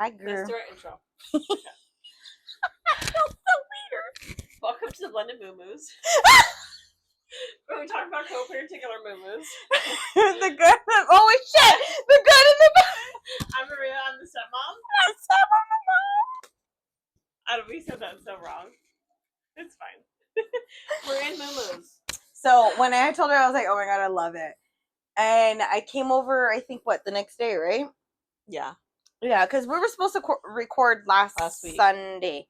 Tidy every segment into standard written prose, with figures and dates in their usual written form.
Hi, girl. Let's do our intro. I feel so weird. Welcome to the Blended Moo-Moos. Where we talk about co-particular moo-moos. The good. Oh shit! The good and the bad. I'm Maria. I'm the stepmom. We said that so wrong. It's fine. We're in moo-moos. So when I told her, I was like, "Oh my god, I love it," and I came over. I think the next day, right? Yeah. Yeah, because we were supposed to record last week. Sunday,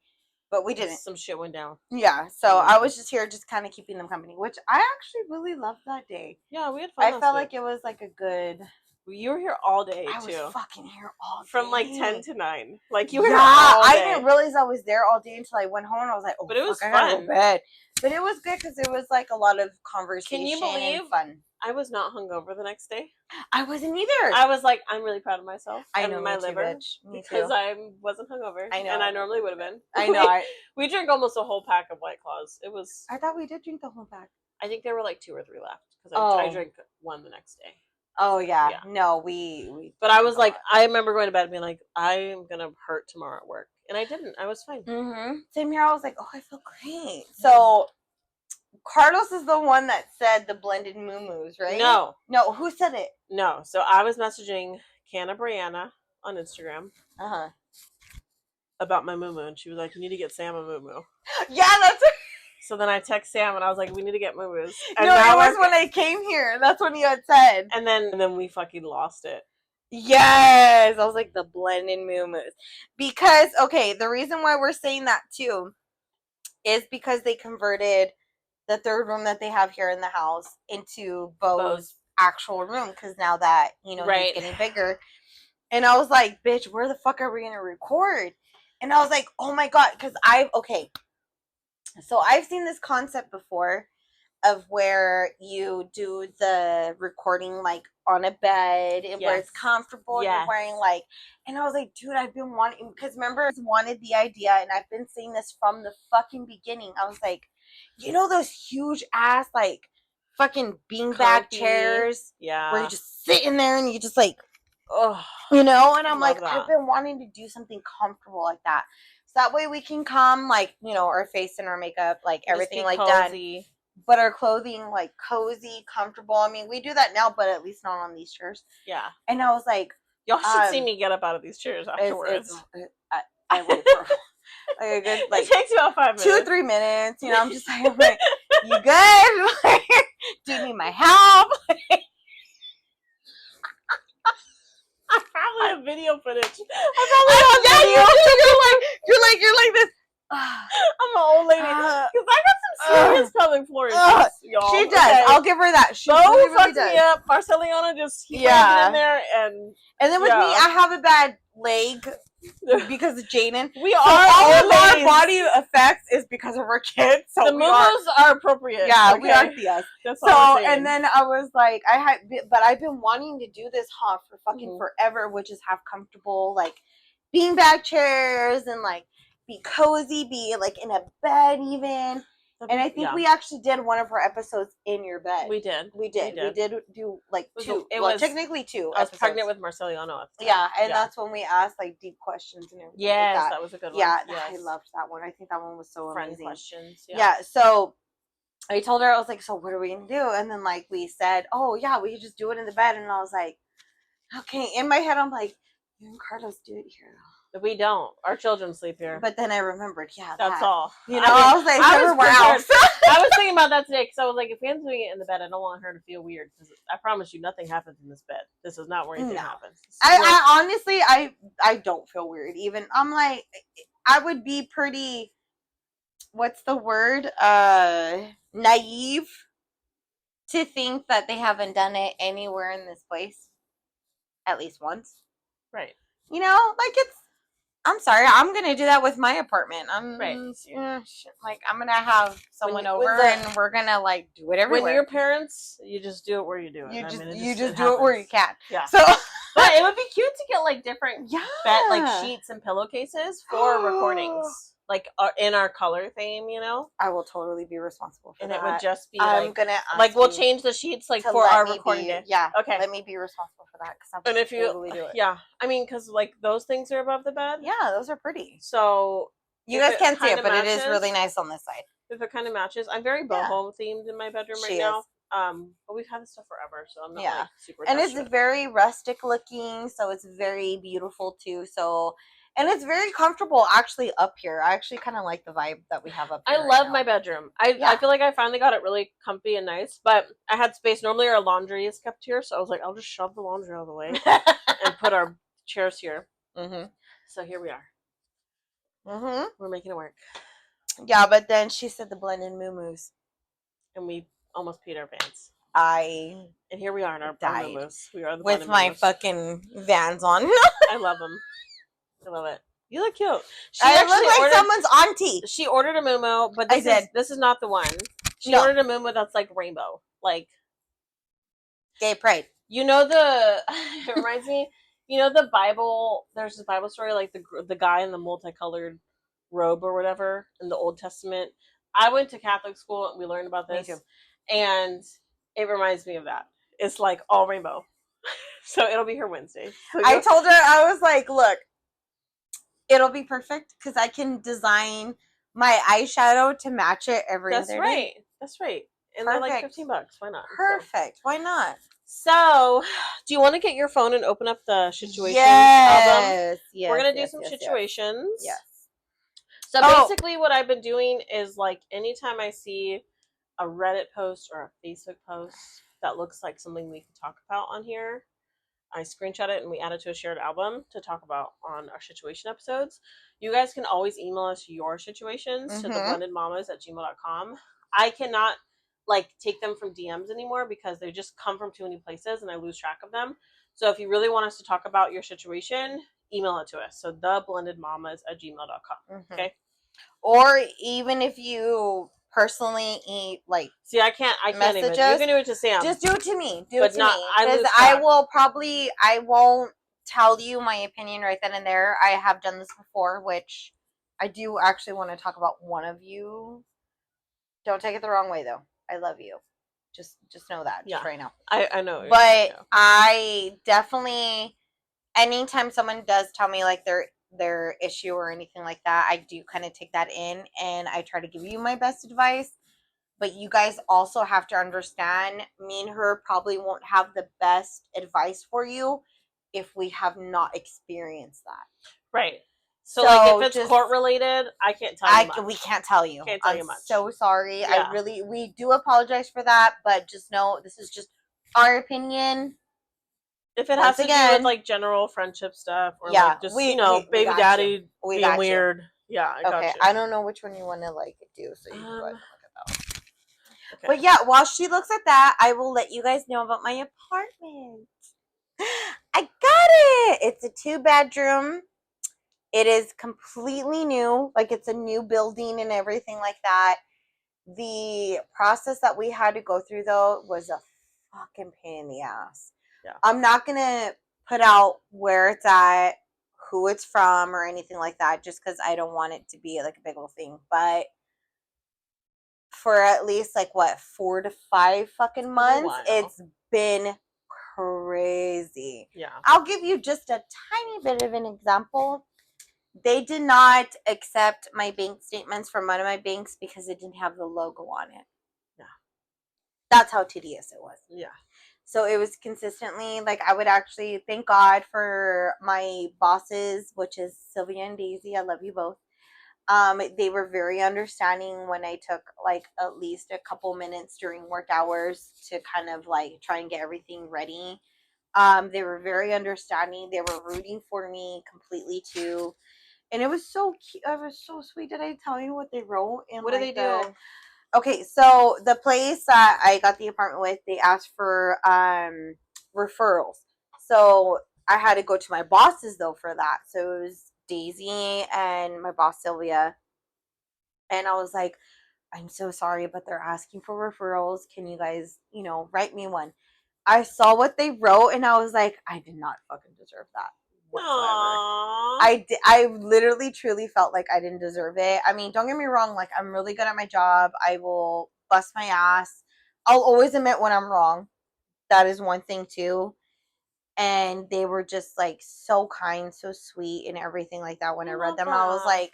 but we didn't. Some shit went down. Yeah, so I was just here, just kind of keeping them company, which I actually really loved that day. Yeah, we had fun. I felt like it was like a good. You were here all day too. I was fucking here all day. From like 10 to 9. Like you were here all day. I didn't realize I was there all day until I went home and I was like, oh, but it was fuck, fun. I gotta go to bed. But it was good because it was like a lot of conversation. Can you believe and fun? I was not hungover the next day. I wasn't either. I was like, I'm really proud of myself. I know, my me liver, too, bitch. Me because too. I wasn't hungover. I know, and I normally would have been. I know. We drank almost a whole pack of White Claws. It was. I thought we did drink the whole pack. I think there were like 2 or 3 left because I drank one the next day. Oh yeah. No, we. But I was like, I remember going to bed and being like, I'm gonna hurt tomorrow at work, and I didn't. I was fine. Mm-hmm. Same here. I was like, oh, I feel great. So. Carlos is the one that said the blended moo-moos, right? No, who said it? No, so I was messaging Canna Brianna on Instagram about my moo-moo, and she was like, you need to get Sam a moo-moo. Yeah, that's it. So then I text Sam, and I was like, we need to get moo-moos. No, it was when I came here. That's when you had said. And then we fucking lost it. Yes! I was like, the blended moo-moos. Because, okay, the reason why we're saying that, too, is because they converted the third room that they have here in the house into Beau's actual room, because now that, he's getting bigger. And I was like, bitch, where the fuck are we going to record? And I was like, oh my god, because so I've seen this concept before of where you do the recording like on a bed and where it's comfortable and you're wearing like, and I was like, dude, I've been wanting, because remember, I wanted the idea and I've been saying this from the fucking beginning. I was like, those huge ass like fucking beanbag chairs, where you just sit in there and you just like, and I'm like, I've been wanting to do something comfortable like that, so that way we can come like, our face and our makeup, like everything like cozy. Done, but our clothing like cozy, comfortable. I mean, we do that now, but at least not on these chairs. Yeah. And I was like, y'all should see me get up out of these chairs afterwards. I wait for like a good, like, it takes about 5 minutes, 2 or 3 minutes. I'm just like, you good? Do you need my help? I probably have video footage. You're like this. I'm an old lady because I got some serious pelvic floor issues, y'all. She does. Okay. I'll give her that. She really fucked me up. Marceliana just in there, and then with me, I have a bad leg because of Jaden. We are all of our body effects is because of our kids. So the movements are appropriate. Yeah, we are. Yes. That's all I'm saying. And then I was like, but I've been wanting to do this for fucking forever, which is have comfortable like beanbag chairs and like be cozy, be like in a bed even. And I think we actually did one of our episodes in your bed. We did do like 2. It was technically 2. I was pregnant with Marceliano. Yeah, and that's when we asked like deep questions and everything. Yes, like that was a good one. Yeah, I loved that one. I think that one was so amazing. Friend questions. Yeah, so I told her, I was like, so what are we gonna do? And then like we said, oh yeah, we could just do it in the bed. And I was like, okay. In my head, I'm like, you and Carlos do it here. We don't. Our children sleep here. But then I remembered, that's all. I was like, everywhere else. I was thinking about that today because I was like, if Anne's doing it in the bed, I don't want her to feel weird because I promise you, nothing happens in this bed. This is not where anything happens. I honestly, I don't feel weird. Even I'm like, I would be pretty. What's the word? Naive to think that they haven't done it anywhere in this place, at least once. Right. Like it's. I'm sorry, I'm gonna do that with my apartment. I'm like, I'm gonna have someone over and we're gonna like do it everywhere. When you're parents, you just do it where you do it. You just do it where you can. Yeah. So, but it would be cute to get like different bed, like sheets and pillowcases for recordings. like in our color theme, I will totally be responsible for and that. it would just be I'm like, gonna ask like we'll you change the sheets like to for let our me recording be, day. yeah, Okay. let me be responsible for that because I And would if you totally do it. Yeah, I mean, because like those things are above the bed. Yeah, those are pretty. So you if guys can't see kinda it, but it is matches- really nice on this side. If it kind of matches, I'm very Yeah. boho themed in my bedroom right She now. is. But we've had this stuff forever, so I'm not Yeah. like super And attached it's to it. very rustic looking, so it's very beautiful too. So, and it's very comfortable actually up here. I actually kind of like the vibe that we have up here. I love my bedroom. I feel like I finally got it really comfy and nice, but I had space. Normally our laundry is kept here, so I was like, I'll just shove the laundry out of the way and put our chairs here. Mhm. So here we are. Mhm. We're making it work. Yeah, but then she said the blended moo-moos. And we almost peed our pants. And here we are in our moo-moos. We are the with my moo-moos. fucking Vans on. I love them. I love it. You look cute. I look like someone's auntie. She ordered a moo-moo, but this is not the one. She ordered a moo-moo that's like rainbow, like gay pride. You know it reminds me. You know the Bible. There's this Bible story, like the guy in the multicolored robe or whatever in the Old Testament. I went to Catholic school and we learned about this, and it reminds me of that. It's like all rainbow. So it'll be her Wednesday. So I told her, I was like, look, it'll be perfect because I can design my eyeshadow to match it every other day. That's right. And they're like $15. Why not? Perfect. Why not? So, do you want to get your phone and open up the Shituations album? Yes. We're going to do some Shituations. Yes. So basically what I've been doing is like anytime I see a Reddit post or a Facebook post that looks like something we can talk about on here, I screenshot it and we add it to a shared album to talk about on our Shituation episodes. You guys can always email us your situations to theblendedmamas@gmail.com. I cannot like take them from DMs anymore because they just come from too many places and I lose track of them. So if you really want us to talk about your situation, email it to us. So theblendedmamas@gmail.com. Okay. Or even if you personally see, I can't even. You can do it to Sam. Just do it to me. Because I won't tell you my opinion right then and there. I have done this before, which I do actually want to talk about one of you. Don't take it the wrong way though. I love you. Just know that just right now. I know. But I definitely, anytime someone does tell me like their issue or anything like that, I do kind of take that in and I try to give you my best advice. But you guys also have to understand, me and her probably won't have the best advice for you if we have not experienced that. Right. So like if it's court related, I can't tell you much. We can't tell you. Can't tell you much. So sorry. Yeah. We do apologize for that, but just know this is just our opinion. If it has to do with like general friendship stuff or like just baby daddy being weird. Yeah, I got you. I don't know which one you want to like do, so you can go ahead and look at that. Okay. But yeah, while she looks at that, I will let you guys know about my apartment. I got it. It's a 2-bedroom. It is completely new. Like it's a new building and everything like that. The process that we had to go through though was a fucking pain in the ass. Yeah. I'm not gonna put out where it's at, who it's from, or anything like that, just because I don't want it to be like a big old thing. But for at least like 4 to 5 fucking months, it's been crazy. Yeah. I'll give you just a tiny bit of an example. They did not accept my bank statements from one of my banks because it didn't have the logo on it. Yeah. That's how tedious it was. Yeah. So it was consistently like I would actually thank God for my bosses, which is Sylvia and Daisy. I love you both. They were very understanding when I took like at least a couple minutes during work hours to kind of like try and get everything ready. They were very understanding. They were rooting for me completely too. And it was so cute. It was so sweet. Did I tell you what they wrote? And what did they do? Okay, so the place that I got the apartment with, they asked for referrals. So I had to go to my bosses though for that. So it was Daisy and my boss Sylvia. And I was like, I'm so sorry, but they're asking for referrals. Can you guys, write me one? I saw what they wrote and I was like, I did not fucking deserve that whatsoever. Aww. I literally truly felt like I didn't deserve it. I mean, don't get me wrong, like I'm really good at my job. I will bust my ass. I'll always admit when I'm wrong. That is one thing too. And they were just like so kind, so sweet, and everything like that. When I read them, I was like,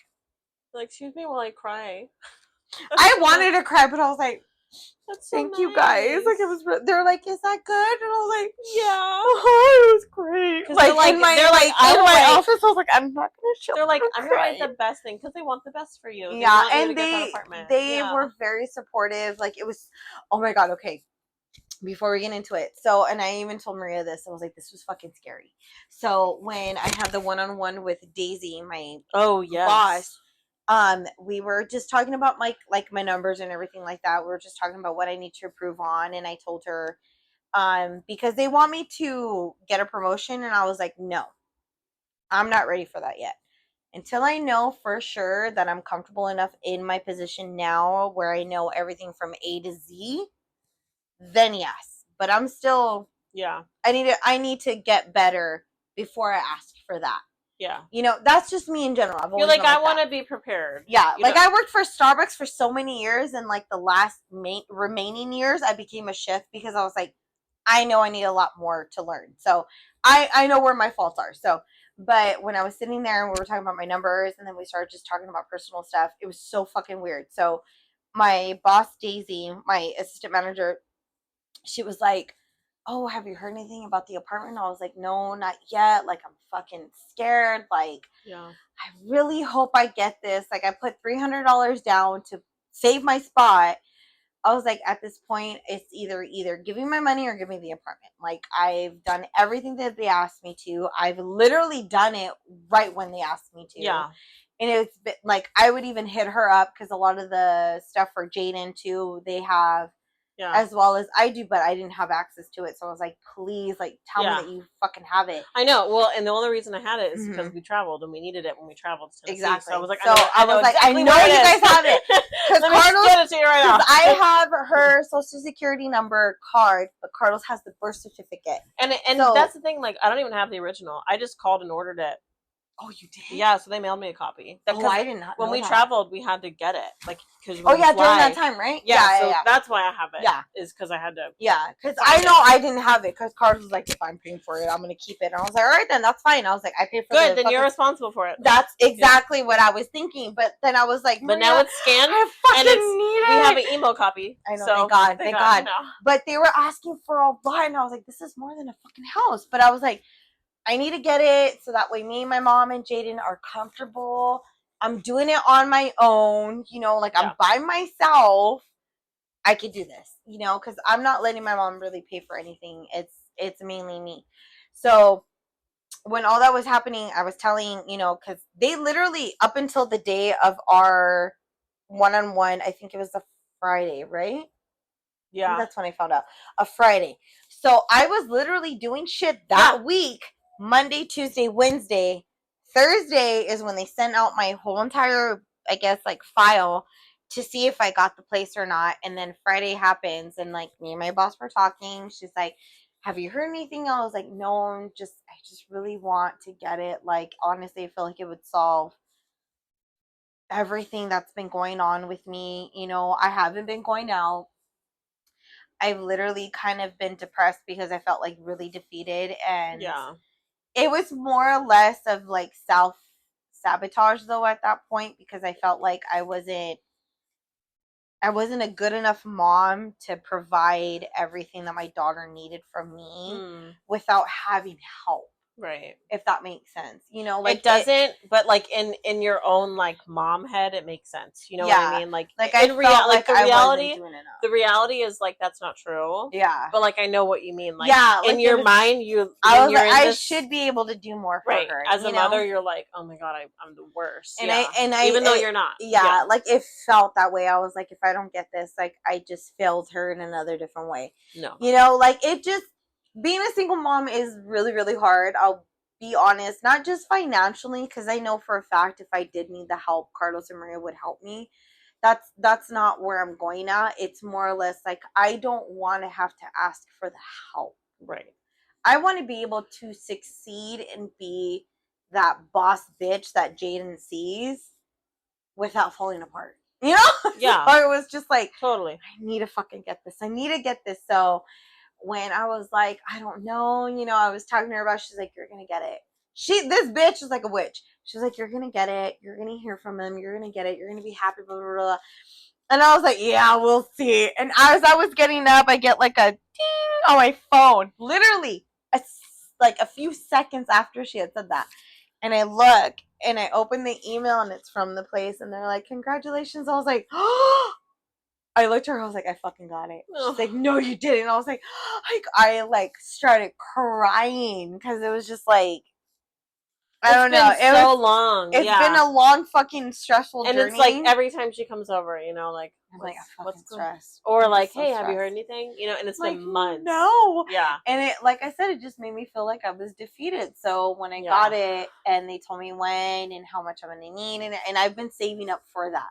excuse me while I cry. I wanted to cry, but I was like, that's so thank nice. you guys. Like it was, they're like, is that good? And I was like, yeah, oh, it was great. Like in my in my office, I was like, I'm not gonna show. They're like, I'm gonna write the best thing because they want the best for you. Yeah, they and they were very supportive. Like it was, oh my god. Okay, before we get into it, so and I even told Maria this. I was like, this was fucking scary. So when I had the one-on-one with Daisy, my boss, we were just talking about like my numbers and everything like that. We were just talking about what I need to improve on, and I told her because they want me to get a promotion, and I was like, no, I'm not ready for that yet. Until I know for sure that I'm comfortable enough in my position now where I know everything from A to Z, then yes. But I'm still I need to get better before I ask for that. Yeah. You know, that's just me in general. You're like, I want to be prepared. Yeah. Like I worked for Starbucks for so many years, and like the last remaining years I became a chef because I was like, I know I need a lot more to learn. So I know where my faults are. So but when I was sitting there and we were talking about my numbers and then we started just talking about personal stuff, it was so fucking weird. So my boss Daisy, my assistant manager, she was like, oh, have you heard anything about the apartment? I was like, no, not yet. Like I'm fucking scared. Like I really hope I get this. Like I put $300 down to save my spot. I was like, at this point, it's either give me my money or give me the apartment. Like I've done everything that they asked me to. I've literally done it right when they asked me to. Yeah. And it's been, like I would even hit her up because a lot of the stuff for Jaden too, they have as well as I do, but I didn't have access to it. So I was like, please, like, tell me that you fucking have it. I know. Well, and the only reason I had it is because we traveled and we needed it when we traveled to Tennessee. Exactly. So I was like, I know you guys have it. Because Carlos, get it to you right now. I have her social security number card, but Carlos has the birth certificate. And so, that's the thing. Like, I don't even have the original. I just called and ordered it. Oh, you did? Yeah, so they mailed me a copy. I did not. When we traveled, we had to get it, like because during that time, right? Yeah. That's why I have it. Yeah, is because I had to. Yeah, because I know I didn't have it because Carlos was like, if I'm paying for it, I'm gonna keep it. And I was like, all right, then that's fine. I was like, I paid for it. Good, then you're responsible for it. That's exactly what I was thinking. But then I was like, but now it's scanned. I fucking need it. We have an email copy. I know. So, thank God. But they were asking for a lot, and I was like, this is more than a fucking house. But I was like, I need to get it so that way me and my mom and Jaden are comfortable. I'm doing it on my own, you know, like I'm by myself. I could do this, you know, because I'm not letting my mom really pay for anything. It's mainly me. So when all that was happening, I was telling, you know, because they literally up until the day of our one-on-one, I think it was a Friday, right? Yeah, that's when I found out. A Friday. So I was literally doing shit that week. Monday, Tuesday, Wednesday. Thursday is when they sent out my whole entire, I guess, like file to see if I got the place or not. And then Friday happens, and like me and my boss were talking. She's like, have you heard anything else? I was like, no, I just really want to get it. Like, honestly, I feel like it would solve everything that's been going on with me. You know, I haven't been going out. I've literally kind of been depressed because I felt like really defeated, and it was more or less of like self-sabotage though at that point, because I felt like I wasn't a good enough mom to provide everything that my daughter needed from me without having help. Right. If that makes sense. You know, like it doesn't, but like in your own like mom head, it makes sense. You know what I mean? Like I felt like the reality, the reality is like that's not true. Yeah. But like I know what you mean. Like like in your mind, I was like, I should be able to do more for her. As a mother, you're like, oh my god, I'm the worst. And I even though you're not. Yeah, like it felt that way. I was like, if I don't get this, like I just failed her in another different way. No. You know, like it just being a single mom is really, really hard. I'll be honest, not just financially, because I know for a fact if I did need the help, Carlos and Maria would help me. That's not where I'm going at. It's more or less like I don't want to have to ask for the help. Right. I want to be able to succeed and be that boss bitch that Jaden sees without falling apart. You know? Yeah. So it was just like, totally. I need to fucking get this. I need to get this. So when I was like, I don't know, you know, I was talking to her about, she's like, you're going to get it. This bitch is like a witch. She's like, you're going to get it. You're going to hear from him. You're going to get it. You're going to be happy, blah, blah, blah. And I was like, yeah, we'll see. And as I was getting up, I get like a ding on my phone. Literally, like a few seconds after she had said that. And I look, and I open the email, and it's from the place. And they're like, congratulations. I was like, oh. I looked at her, I was like, I fucking got it. She's like, no, you didn't. I was like, I like started crying because it was just like, I don't know. It's been so long. It's been a long fucking stressful journey. And it's like every time she comes over, you know, like, I'm like, I'm fucking stressed. Or like, hey, have you heard anything? You know, and it's been months. No. Yeah. And it, like I said, it just made me feel like I was defeated. So when I got it and they told me when and how much I'm going to need, and I've been saving up for that.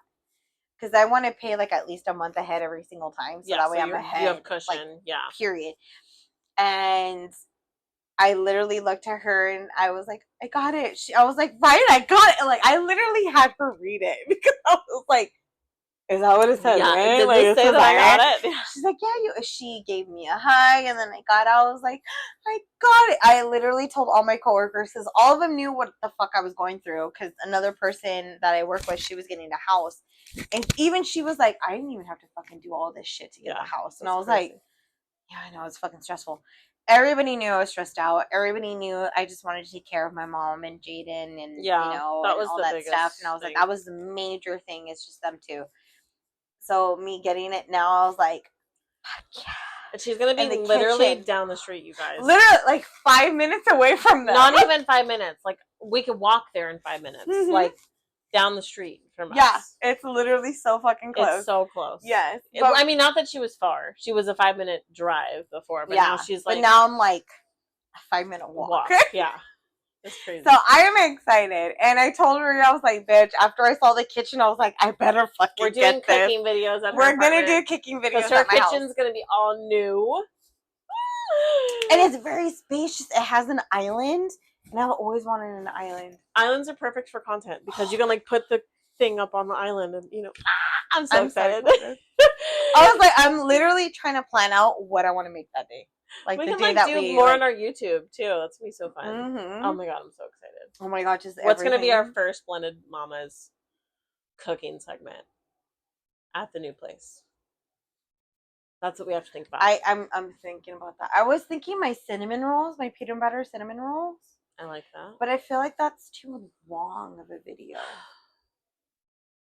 Because I want to pay like at least a month ahead every single time. So that way I'm ahead. You have cushion. Like, period. And I literally looked at her and I was like, I got it. I was like, right, I got it. Like, I literally had her read it because I was like, is that what it says? Yeah, right? did like, they say that I got it? She's like, yeah, she gave me a hug, and then I was like, I got it. I literally told all my coworkers, because all of them knew what the fuck I was going through, because another person that I work with, she was getting a house, and even she was like, I didn't even have to fucking do all this shit to get a house, and I was like, yeah, I know, it's fucking stressful. Everybody knew I was stressed out. Everybody knew I just wanted to take care of my mom and Jaden and, you know, that and was all that stuff. And I was like, that was the major thing. It's just them two. So me getting it now, I was like, yeah. And she's going to be literally down the street, you guys. Literally, like 5 minutes away from them. Not even 5 minutes. Like, we could walk there in 5 minutes. Mm-hmm. Like, down the street from us. Yeah, it's literally so fucking close. It's so close. Yes. I mean, not that she was far. She was a 5-minute drive before, but now she's like... But now I'm like a 5-minute walk. Yeah. It's crazy. So I am excited. And I told her, I was like, bitch, after I saw the kitchen, I was like, I better fucking get this. We're doing cooking videos at her We're going to do cooking videos at my house. Because her kitchen's going to be all new. And it's very spacious. It has an island. And I've always wanted an island. Islands are perfect for content because you can like put the thing up on the island and, you know, I'm so excited. I was like, I'm literally trying to plan out what I want to make that day. Like, we the can day like that do we more on our YouTube too. That's gonna be so fun. Mm-hmm. Oh my god, I'm so excited. Oh my god, just what's gonna be our first Blended Mamas cooking segment at the new place? That's what we have to think about. I'm thinking about that. I was thinking my cinnamon rolls, my peanut butter cinnamon rolls. I like that. But I feel like that's too long of a video.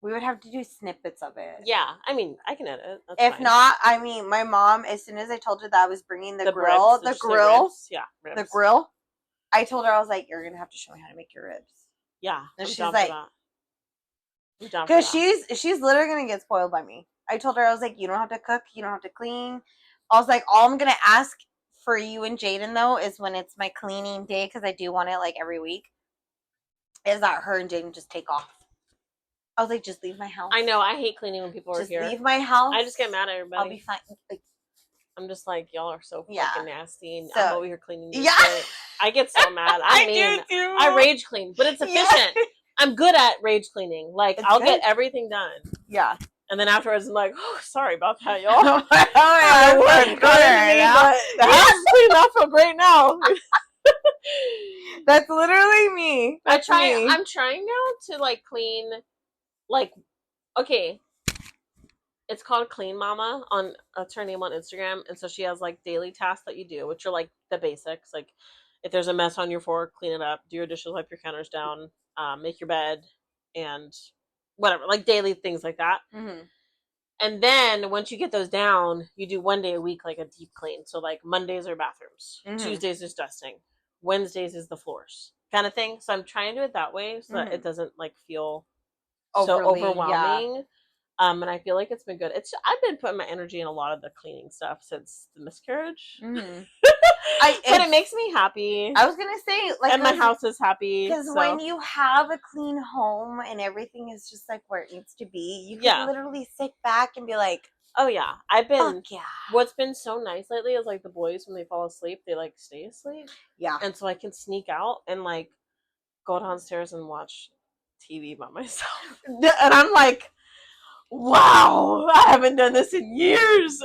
We would have to do snippets of it. Yeah, I mean, I can edit. That's if fine. not, I mean, my mom, as soon as I told her that I was bringing the grill, ribs, the grill, I told her, I was like, you're going to have to show me how to make your ribs. Yeah. And she's like, because she's literally going to get spoiled by me. I told her, I was like, you don't have to cook, you don't have to clean. I was like, all I'm going to ask for you and Jaden, though, is when it's my cleaning day, because I do want it like every week, is that her and Jaden just take off. I was like, just leave my house. I know, I hate cleaning when people are here. Just leave my house. I just get mad at everybody. I'll be fine. Like, I'm just like, y'all are so fucking nasty. And so, I'm over here cleaning your shit. I get so mad. I mean, do too. I rage clean, but it's efficient. Yeah. I'm good at rage cleaning. Like, it's I'll good. Get everything done. Yeah. And then afterwards, I'm like, oh, sorry about that, y'all. The house is clean. I feel great now. That's literally me. I'm trying now to like clean, like, okay. It's called Clean Mama on her name on Instagram, and so she has like daily tasks that you do, which are like the basics. Like, if there's a mess on your floor, clean it up. Do your dishes, wipe your counters down, make your bed, and whatever, like daily things like that. Mm-hmm. And then once you get those down, you do one day a week, like a deep clean. So like Mondays are bathrooms, Tuesdays is dusting, Wednesdays is the floors, kind of thing. So I'm trying to do it that way so that it doesn't like feel so overwhelming. Yeah. And I feel like it's been good. I've been putting my energy in a lot of the cleaning stuff since the miscarriage. Mm-hmm. But it makes me happy. I was gonna say, like, and my house is happy because when you have a clean home and everything is just like where it needs to be, you can literally sit back and be like, Oh yeah, I've been. Fuck yeah. What's been so nice lately is like the boys when they fall asleep, they like stay asleep, Yeah. and so I can sneak out and like go downstairs and watch TV by myself. And I'm like, wow, I haven't done this in years.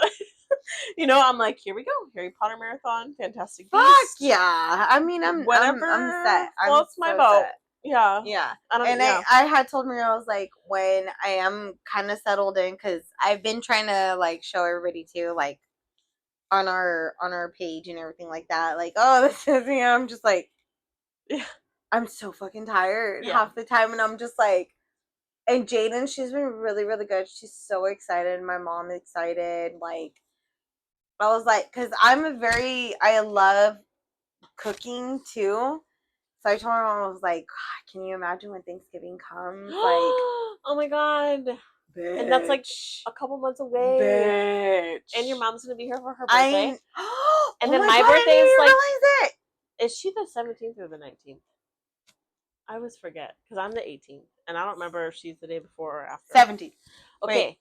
I'm like, here we go, Harry Potter marathon, Fantastic Fuck Beasts, yeah. I mean, whatever I'm set. I'm floats my so boat. set. Yeah, Yeah. I don't. And Yeah, I had told Mira, I was like, when I am kind of settled in, because I've been trying to like show everybody too, like on our page and everything like that, like, oh, this is I'm just like, yeah, I'm so fucking tired Yeah. half the time, and I'm just like, and Jaden, she's been really, really good. She's so excited. My mom excited. Like, I was like, because I love cooking too. So I told my mom, I was like, God, can you imagine when Thanksgiving comes? Like, oh my god, bitch, and that's like a couple months away, bitch. and your mom's gonna be here for her birthday. And then oh my God, birthday I is didn't like, realize it. is she the 17th or the 19th? I always forget because I'm the 18th, and I don't remember if she's the day before or after. 17th. Okay.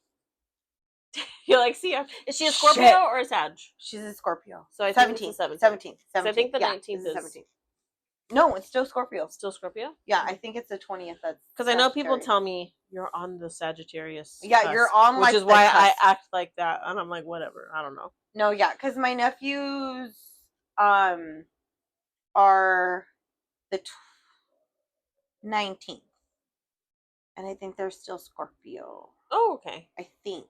You're like, see, is she a Scorpio Shit. or a Sag? She's a Scorpio. So I think 17th. it's the 17th. 17th. So I think the Yeah, 19th this is 17th. No, it's still Scorpio. Still Scorpio? Yeah, I think it's the 20th. That's because I know people tell me you're on the Sagittarius. Yeah, cusp, you're on which like is why I cusp. act like that, and I'm like, whatever. I don't know. No, yeah, because my nephews are the 19th, and I think they're still Scorpio. Oh, okay. I think.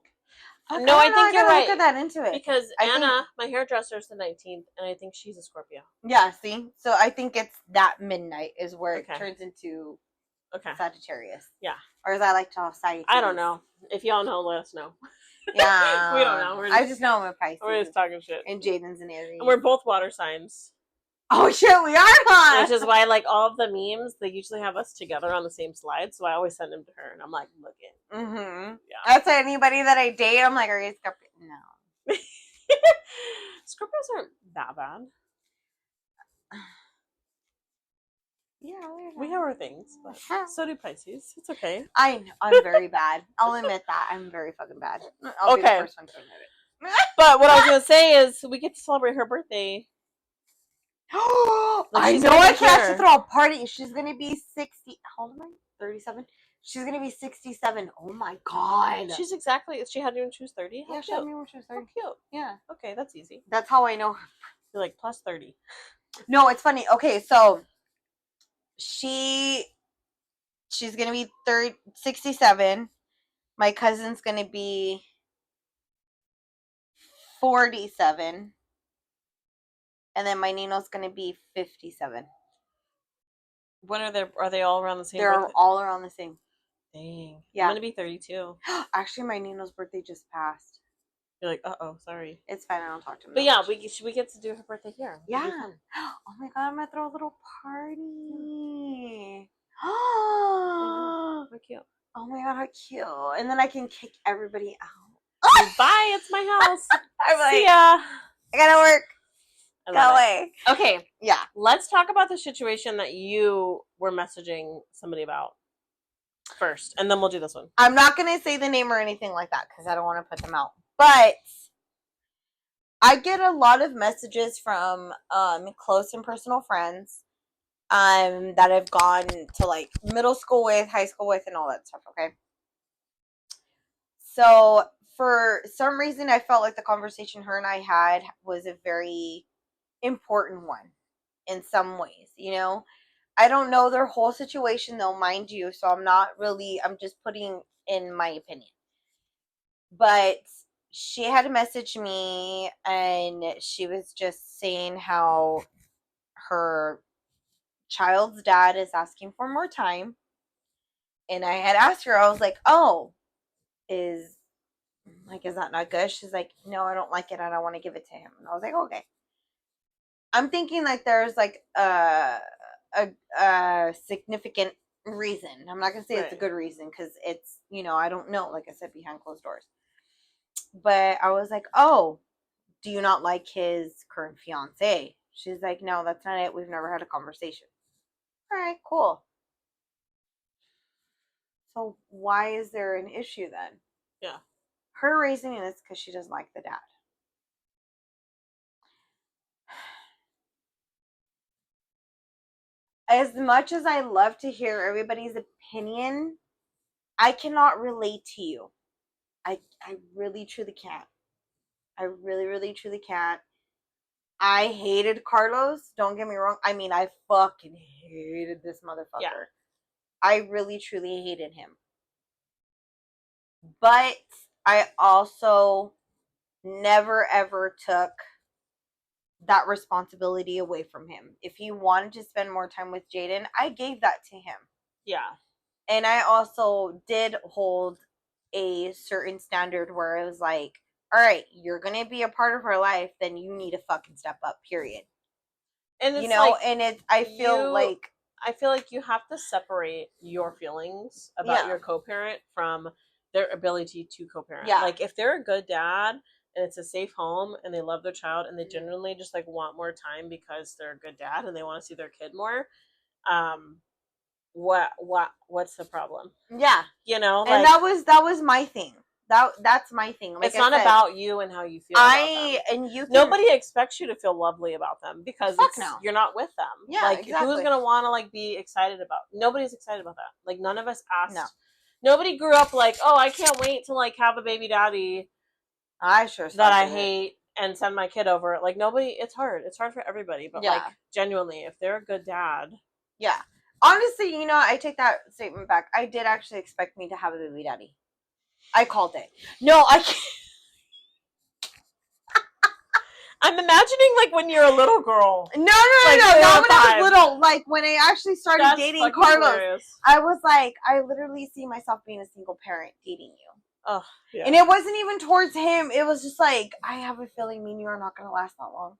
No, I think you're right. Look at that into it because Anna, my hairdresser, is the 19th, and I think she's a Scorpio. Yeah, see, so I think it's that midnight is where it Okay. turns into Okay. Sagittarius. Yeah. Or as I like to call Sagittarius. I don't know. If y'all know, let us know. Yeah. We don't know. I just know I'm a Pisces. We're just talking shit. And Jaden's an Aries. And we're both water signs. Oh shit, we are, huh? Which is why, like, all of the memes, they usually have us together on the same slide. So I always send them to her, and I'm like, look it. Mm-hmm. Yeah. That's anybody that I date. I'm like, are you Scorpio? No. Scorpios aren't that bad. Yeah, we have our things, but so do Pisces. It's okay. I know, I'm very bad. I'll admit that. I'm very fucking bad. I'll be the first one to admit it. But what I was gonna say is we get to celebrate her birthday. I know I can actually throw a party. She's gonna be 60. How old am I? 37. She's gonna be 67. Oh my god. She's exactly. She had you when she was 30. Yeah, she had me when she was 30. How cute. Yeah. Okay, that's easy. That's how I know her. You're like plus 30. No, it's funny. Okay, so she's gonna be 67. My cousin's gonna be 47. And then my Nino's gonna be 57. When are they all around the same? They're all around the same. Dang. Yeah. I'm gonna be 32. Actually, my Nino's birthday just passed. You're like, oh, sorry. It's fine. I don't talk to him. But yeah, we get to do her birthday here. Yeah. Oh my god, I'm gonna throw a little party. How cute. Oh my god, how cute! And then I can kick everybody out. Bye. It's my house. I'm like, see ya. I gotta work. Go away. Okay. Yeah. Let's talk about the situation that you were messaging somebody about first, and then we'll do this one. I'm not gonna say the name or anything like that because I don't want to put them out. But I get a lot of messages from close and personal friends that I've gone to like middle school with, high school with, and all that stuff. Okay. So for some reason, I felt like the conversation her and I had was a very important one in some ways, you know. I don't know their whole situation though, mind you, so I'm just putting in my opinion. But she had messaged me and she was just saying how her child's dad is asking for more time. And I had asked her, I was like, oh, is that not good? She's like, no, I don't like it. I don't want to give it to him. And I was like, okay. I'm thinking like there's like a significant reason. I'm not gonna say it's a good reason because it's, I don't know, like I said, behind closed doors. But I was like, oh, do you not like his current fiance? She's like, no, that's not it. We've never had a conversation. All right, cool. So why is there an issue then? Yeah. her reasoning is because she doesn't like the dad. As much as I love to hear everybody's opinion, I cannot relate to you. I really truly can't. I really, really truly can't. I hated Carlos. Don't get me wrong. I mean, I fucking hated this motherfucker. Yeah. I really, truly hated him. But I also never ever took that responsibility away from him. If he wanted to spend more time with Jaden, I gave that to him. Yeah. And I also did hold a certain standard where it was like, all right, you're going to be a part of her life, then you need to fucking step up, period. And it's and it's, I feel like you have to separate your feelings about your co-parent from their ability to co-parent. Yeah. Like, if they're a good dad and it's a safe home and they love their child and they genuinely just like want more time because they're a good dad and they want to see their kid more, what's the problem? Yeah. And that was my thing. That's my thing. Like, it's not about you and how you feel about them. Nobody expects you to feel lovely about them because you're not with them. Yeah, like, exactly. Who's gonna want to like be excited about? Nobody's excited about that. Like, none of us asked. No. Nobody grew up like, oh, I can't wait to like have a baby daddy. I sure that I hate and send my kid over. Like, nobody. It's hard. It's hard for everybody. But like, genuinely, if they're a good dad, yeah. Honestly, I take that statement back. I did actually expect me to have a baby daddy. I called it. No, I can't. I'm imagining like when you're a little girl. No, like, no. Not when I was little. Like, when I actually started dating Carlos, hilarious. I was like, I literally see myself being a single parent dating you. Oh, yeah. And it wasn't even towards him. It was just like, I have a feeling me and you are not going to last that long.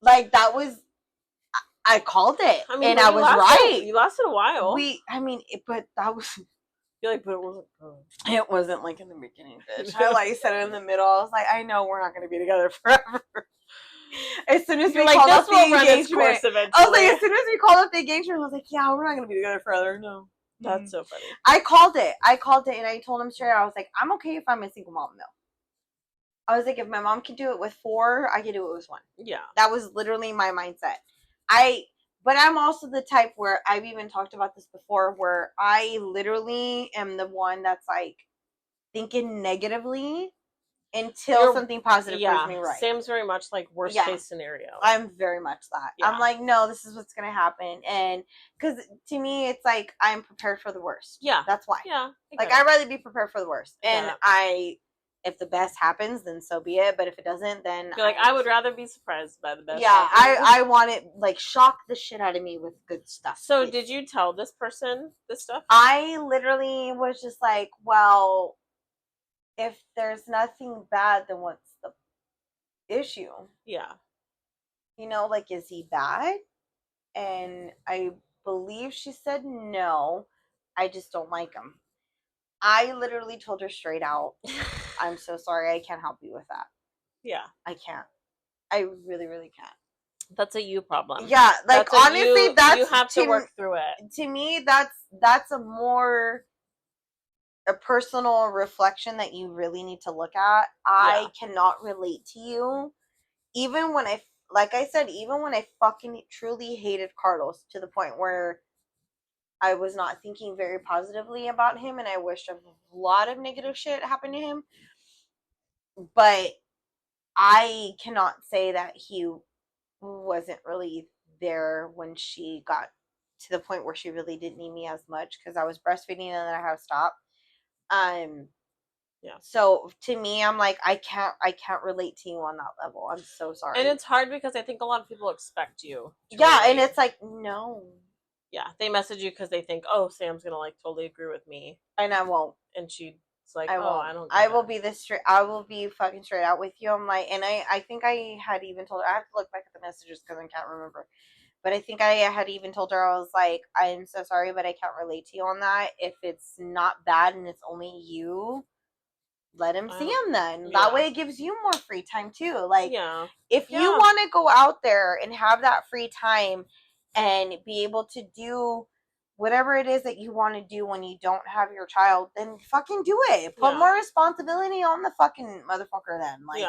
Like, that was, I called it. I mean, and I was right. You lasted a while. But that was... But it wasn't good. It wasn't like in the beginning, bitch. I like said it in the middle. I was like, I know we're not going to be together forever. As soon as we called up the engagement, I was like, as soon as we called up the engagement, I was like, yeah, we're not going to be together forever. No. That's so funny. I called it and I told him straight out, I was like, I'm okay if I'm a single mom though. I was like, if my mom can do it with 4, I can do it with 1. Yeah. That was literally my mindset. But I'm also the type where I've even talked about this before, where I literally am the one that's like thinking negatively until something positive proves me right. Sam's very much like worst case scenario. I'm very much that. Yeah. I'm like, no, this is what's going to happen. And because to me, it's like I'm prepared for the worst. Yeah. That's why. Yeah. Like, I'd rather be prepared for the worst. And if the best happens, then so be it. But if it doesn't, then you're like, I would rather be surprised by the best. Yeah, I want it, like, shock the shit out of me with good stuff. So did you tell this person this stuff? I literally was just like, well, if there's nothing bad, then what's the issue? Yeah. Like, is he bad? And I believe she said no. I just don't like him. I literally told her straight out, I'm so sorry, I can't help you with that. Yeah. I can't. I really, really can't. That's a you problem. Yeah, like, honestly, you have to work through it. To me, that's a personal reflection that you really need to look at. I cannot relate to you. Even when like I said, even when I fucking truly hated Carlos to the point where I was not thinking very positively about him, and I wished a lot of negative shit happened to him. But I cannot say that he wasn't really there when she got to the point where she really didn't need me as much, because I was breastfeeding and then I had to stop. Yeah. So to me, I'm like, I can't relate to you on that level. I'm so sorry. And it's hard because I think a lot of people expect you. Yeah, and it's like, no. Yeah, they message you because they think, oh, Sam's gonna like totally agree with me, and I won't. And she's like, I don't. I will be I will be fucking straight out with you. I'm like, and I think I had even told her. I have to look back at the messages because I can't remember. But I think I had even told her, I was like, I'm so sorry, but I can't relate to you on that. If it's not bad and it's only you, let him see him then. Yeah. That way it gives you more free time too. Like, if you want to go out there and have that free time and be able to do whatever it is that you want to do when you don't have your child, then fucking do it. Put more responsibility on the fucking motherfucker then. Like,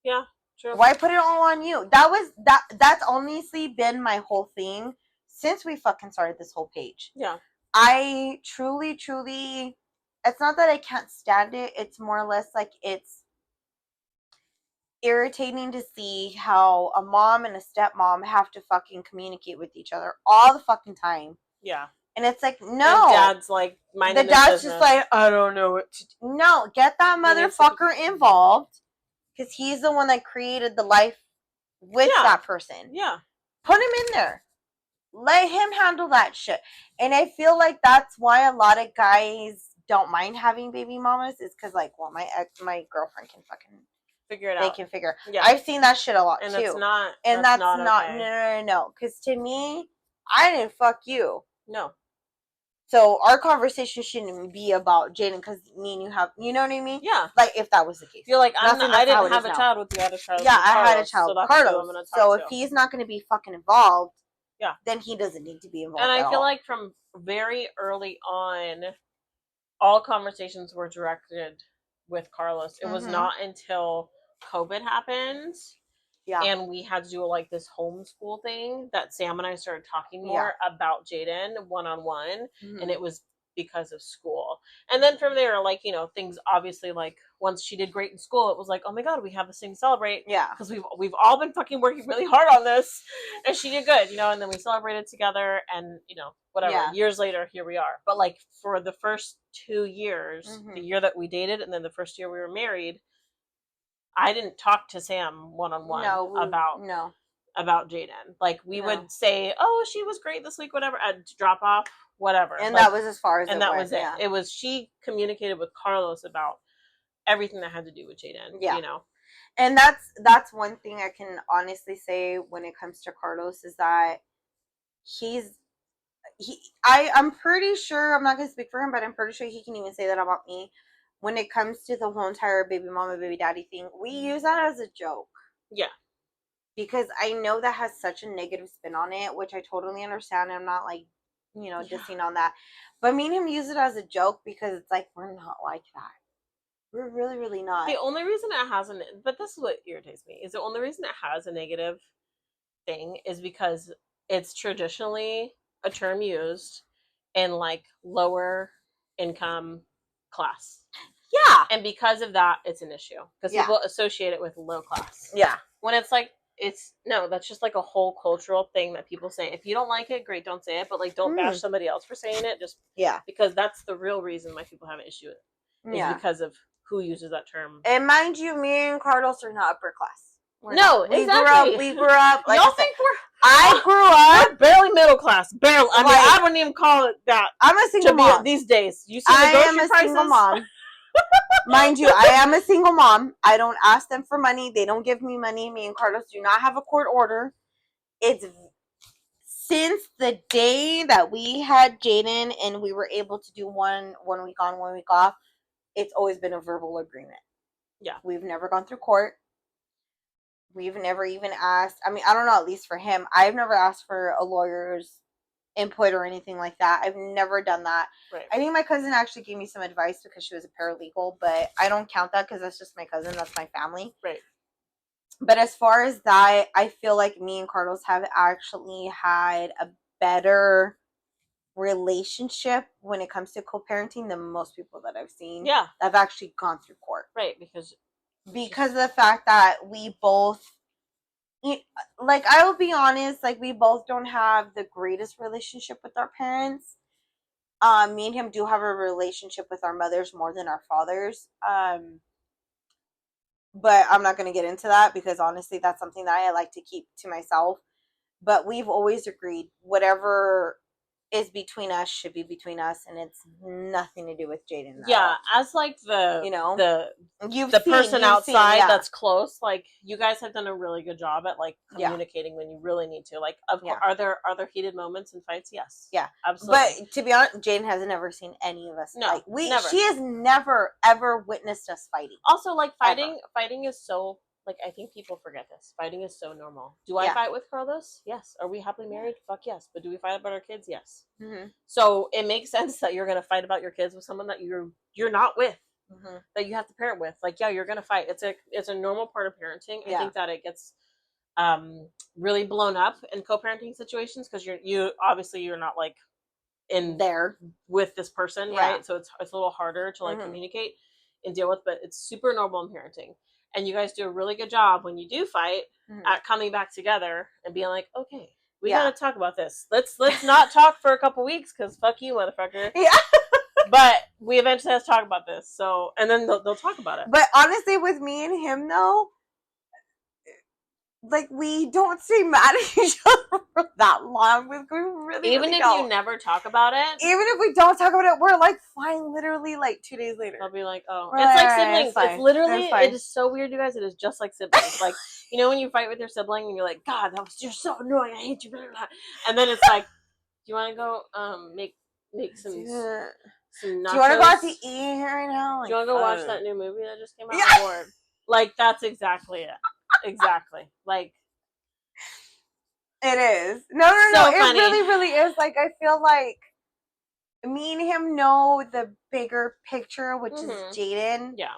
yeah, true. Why put it all on you? That's honestly been my whole thing since we fucking started this whole page. Yeah. I truly, it's not that I can't stand it. It's more or less like it's irritating to see how a mom and a stepmom have to fucking communicate with each other all the fucking time. Yeah. And it's like, no. And dad's like, the dad's just like, I don't know what to do. No, get that motherfucker involved, because he's the one that created the life with that person. Yeah. Put him in there. Let him handle that shit. And I feel like that's why a lot of guys don't mind having baby mamas, is because, like, well, my girlfriend can fucking figure it out. They can figure. Yeah. I've seen that shit a lot and too. It's not, and that's not okay. No. Because to me, I didn't fuck you. No. So our conversation shouldn't be about Jaden, because me and you have, you know what I mean? Yeah. Like, if that was the case. You're like, I didn't have a child with you. I had a child with Carlos. I had a child with Carlos. So if he's not going to be fucking involved, then he doesn't need to be involved. And I feel like from very early on, all conversations were directed with Carlos. It was not until COVID happened. Yeah. And we had to do like this homeschool thing that Sam and I started talking more about Jaden one-on-one. And it was because of school. And then from there, like, you know, things obviously, like, once she did great in school, it was like, oh my god, we have this thing to celebrate. Yeah. Because we've all been fucking working really hard on this. And she did good, you know, and then we celebrated together, and, you know, whatever. Yeah. Years later, here we are. But, like, for the first 2 years, the year that we dated and then the first year we were married, I didn't talk to Sam one-on-one about Jaden. Like, we would say, oh, she was great this week, whatever, I'd drop off, whatever. And like, that was as far as and that was it. Yeah. It was, she communicated with Carlos about everything that had to do with Jaden, you know. And that's one thing I can honestly say when it comes to Carlos, is that I'm pretty sure, I'm not going to speak for him, but I'm pretty sure he can even say that about me. When it comes to the whole entire baby mama, baby daddy thing, we use that as a joke. Yeah. Because I know that has such a negative spin on it, which I totally understand. I'm not, like, you know, dissing on that. But me and him use it as a joke, because it's like, we're not like that. We're really, really not. The only reason it hasn't, but this is what irritates me, is the only reason it has a negative thing is because it's traditionally a term used in, like, lower income class. Yeah. And because of that, it's an issue. Because people associate it with low class. Yeah. When it's like, that's just like a whole cultural thing that people say. If you don't like it, great, don't say it. But, like, don't bash somebody else for saying it. Just because that's the real reason why people have an issue with it. Is because of who uses that term. And mind you, me and Carlos are not upper class. We grew up. Like, y'all think I grew up. We're barely middle class. Barely. I mean, I wouldn't even call it that. I'm a single mom these days. You see the grocery prices? I am a single mom. Mind you, I am a single mom. I don't ask them for money. They don't give me money. Me and Carlos do not have a court order. It's since the day that we had Jaden and we were able to do one week on, 1 week off, it's always been a verbal agreement. Yeah. We've never gone through court. We've never even asked. I mean, I don't know, at least for him, I've never asked for a lawyer's input or anything like that. I've never done that. Right. I think my cousin actually gave me some advice because she was a paralegal, but I don't count that because that's just my cousin. That's my family. Right. But as far as that, I feel like me and Carlos have actually had a better relationship when it comes to co-parenting than most people that I've seen. Yeah. That have actually gone through court. Right, because of the fact that we both, like, I will be honest, like, we both don't have the greatest relationship with our parents. Me and him do have a relationship with our mothers more than our fathers. But I'm not going to get into that because honestly, that's something that I like to keep to myself. But we've always agreed whatever is between us should be between us, and it's nothing to do with Jaden. Yeah, as like the person outside that's close, like, you guys have done a really good job at, like, communicating when you really need to. Like, are there heated moments and fights? Yes. Yeah, absolutely. But to be honest, Jaden has never seen any of us fight. She has never ever witnessed us fighting. Also, like, fighting is so Like, I think people forget this. Fighting is so normal. Do I fight with Carlos? Yes. Are we happily married? Fuck yes. But do we fight about our kids? Yes. Mm-hmm. So it makes sense that you're gonna fight about your kids with someone that you're not with, that you have to parent with. Like, yeah, you're gonna fight. It's a normal part of parenting. I think that it gets really blown up in co-parenting situations because you're not like in there with this person, right? So it's a little harder to like communicate and deal with, but it's super normal in parenting. And you guys do a really good job when you do fight at coming back together and being like, okay, we gotta talk about this. Let's not talk for a couple weeks because fuck you, motherfucker. Yeah. But we eventually have to talk about this. So, and then they'll talk about it. But honestly, with me and him though, like, we don't stay mad at each other for that long. We really, even really if don't. you never talk about it, even if we don't talk about it, we're like fine. Literally, like 2 days later, they'll be like, "Oh, we're it's like siblings. It's It's literally, it is so weird, you guys. It is just like siblings. Like, you know, when you fight with your sibling and you're like, God, you're so annoying. I hate you. Blah, blah, blah. And then it's like, do you want to go make some nachos? Do you want to go out to eat right now? Like, do you want to go watch that new movie that just came out? I'm bored. Like, that's exactly it. Exactly. Like, it is. No. So it funny. really, really is. Like, I feel like me and him know the bigger picture, which is Jaden. Yeah.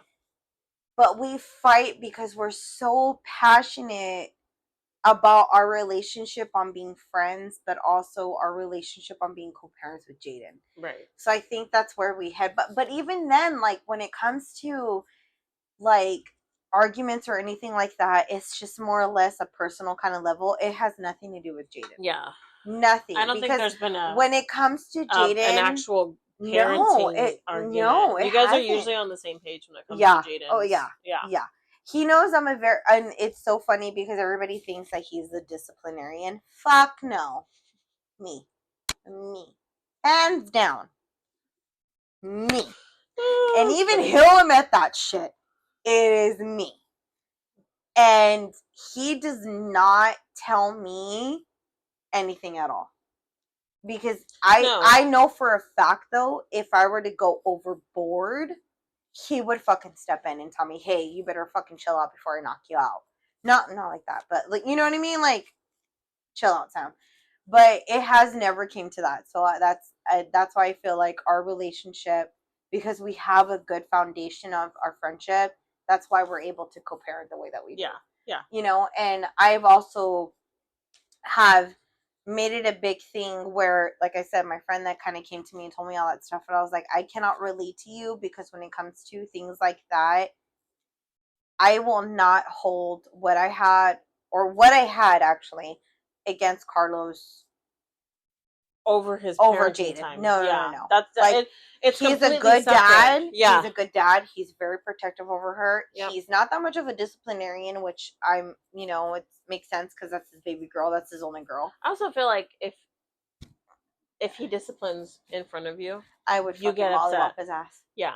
But we fight because we're so passionate about our relationship on being friends, but also our relationship on being co-parents with Jaden. Right. So I think that's where we head. But even then, like, when it comes to like arguments or anything like that, it's just more or less a personal kind of level. It has nothing to do with Jaden. Yeah. Nothing. I don't think there's been when it comes to Jaden, an actual parenting argument. You guys are usually on the same page when it comes to Jaden. Oh yeah. He knows I'm and it's so funny because everybody thinks that he's the disciplinarian. Fuck no. Me. Hands down. Me. And even he'll admit that shit. It is me. And he does not tell me anything at all. Because I know for a fact, though, if I were to go overboard, he would fucking step in and tell me, hey, you better fucking chill out before I knock you out. Not like that, but like, you know what I mean? Like, chill out, Sam. But it has never came to that. So that's why I feel like our relationship, because we have a good foundation of our friendship, that's why we're able to co-parent the way that we do. Yeah. You know, and I've also have made it a big thing where, like I said, my friend that kind of came to me and told me all that stuff, and I was like, I cannot relate to you because when it comes to things like that, I will not hold what I had actually against Carlos over Jaden. Time. No. That's like, he's a good dad. Yeah. He's a good dad. He's very protective over her. Yep. He's not that much of a disciplinarian, which I'm, it makes sense because that's his baby girl. That's his only girl. I also feel like if he disciplines in front of you, I would fucking lollipop his ass. Yeah.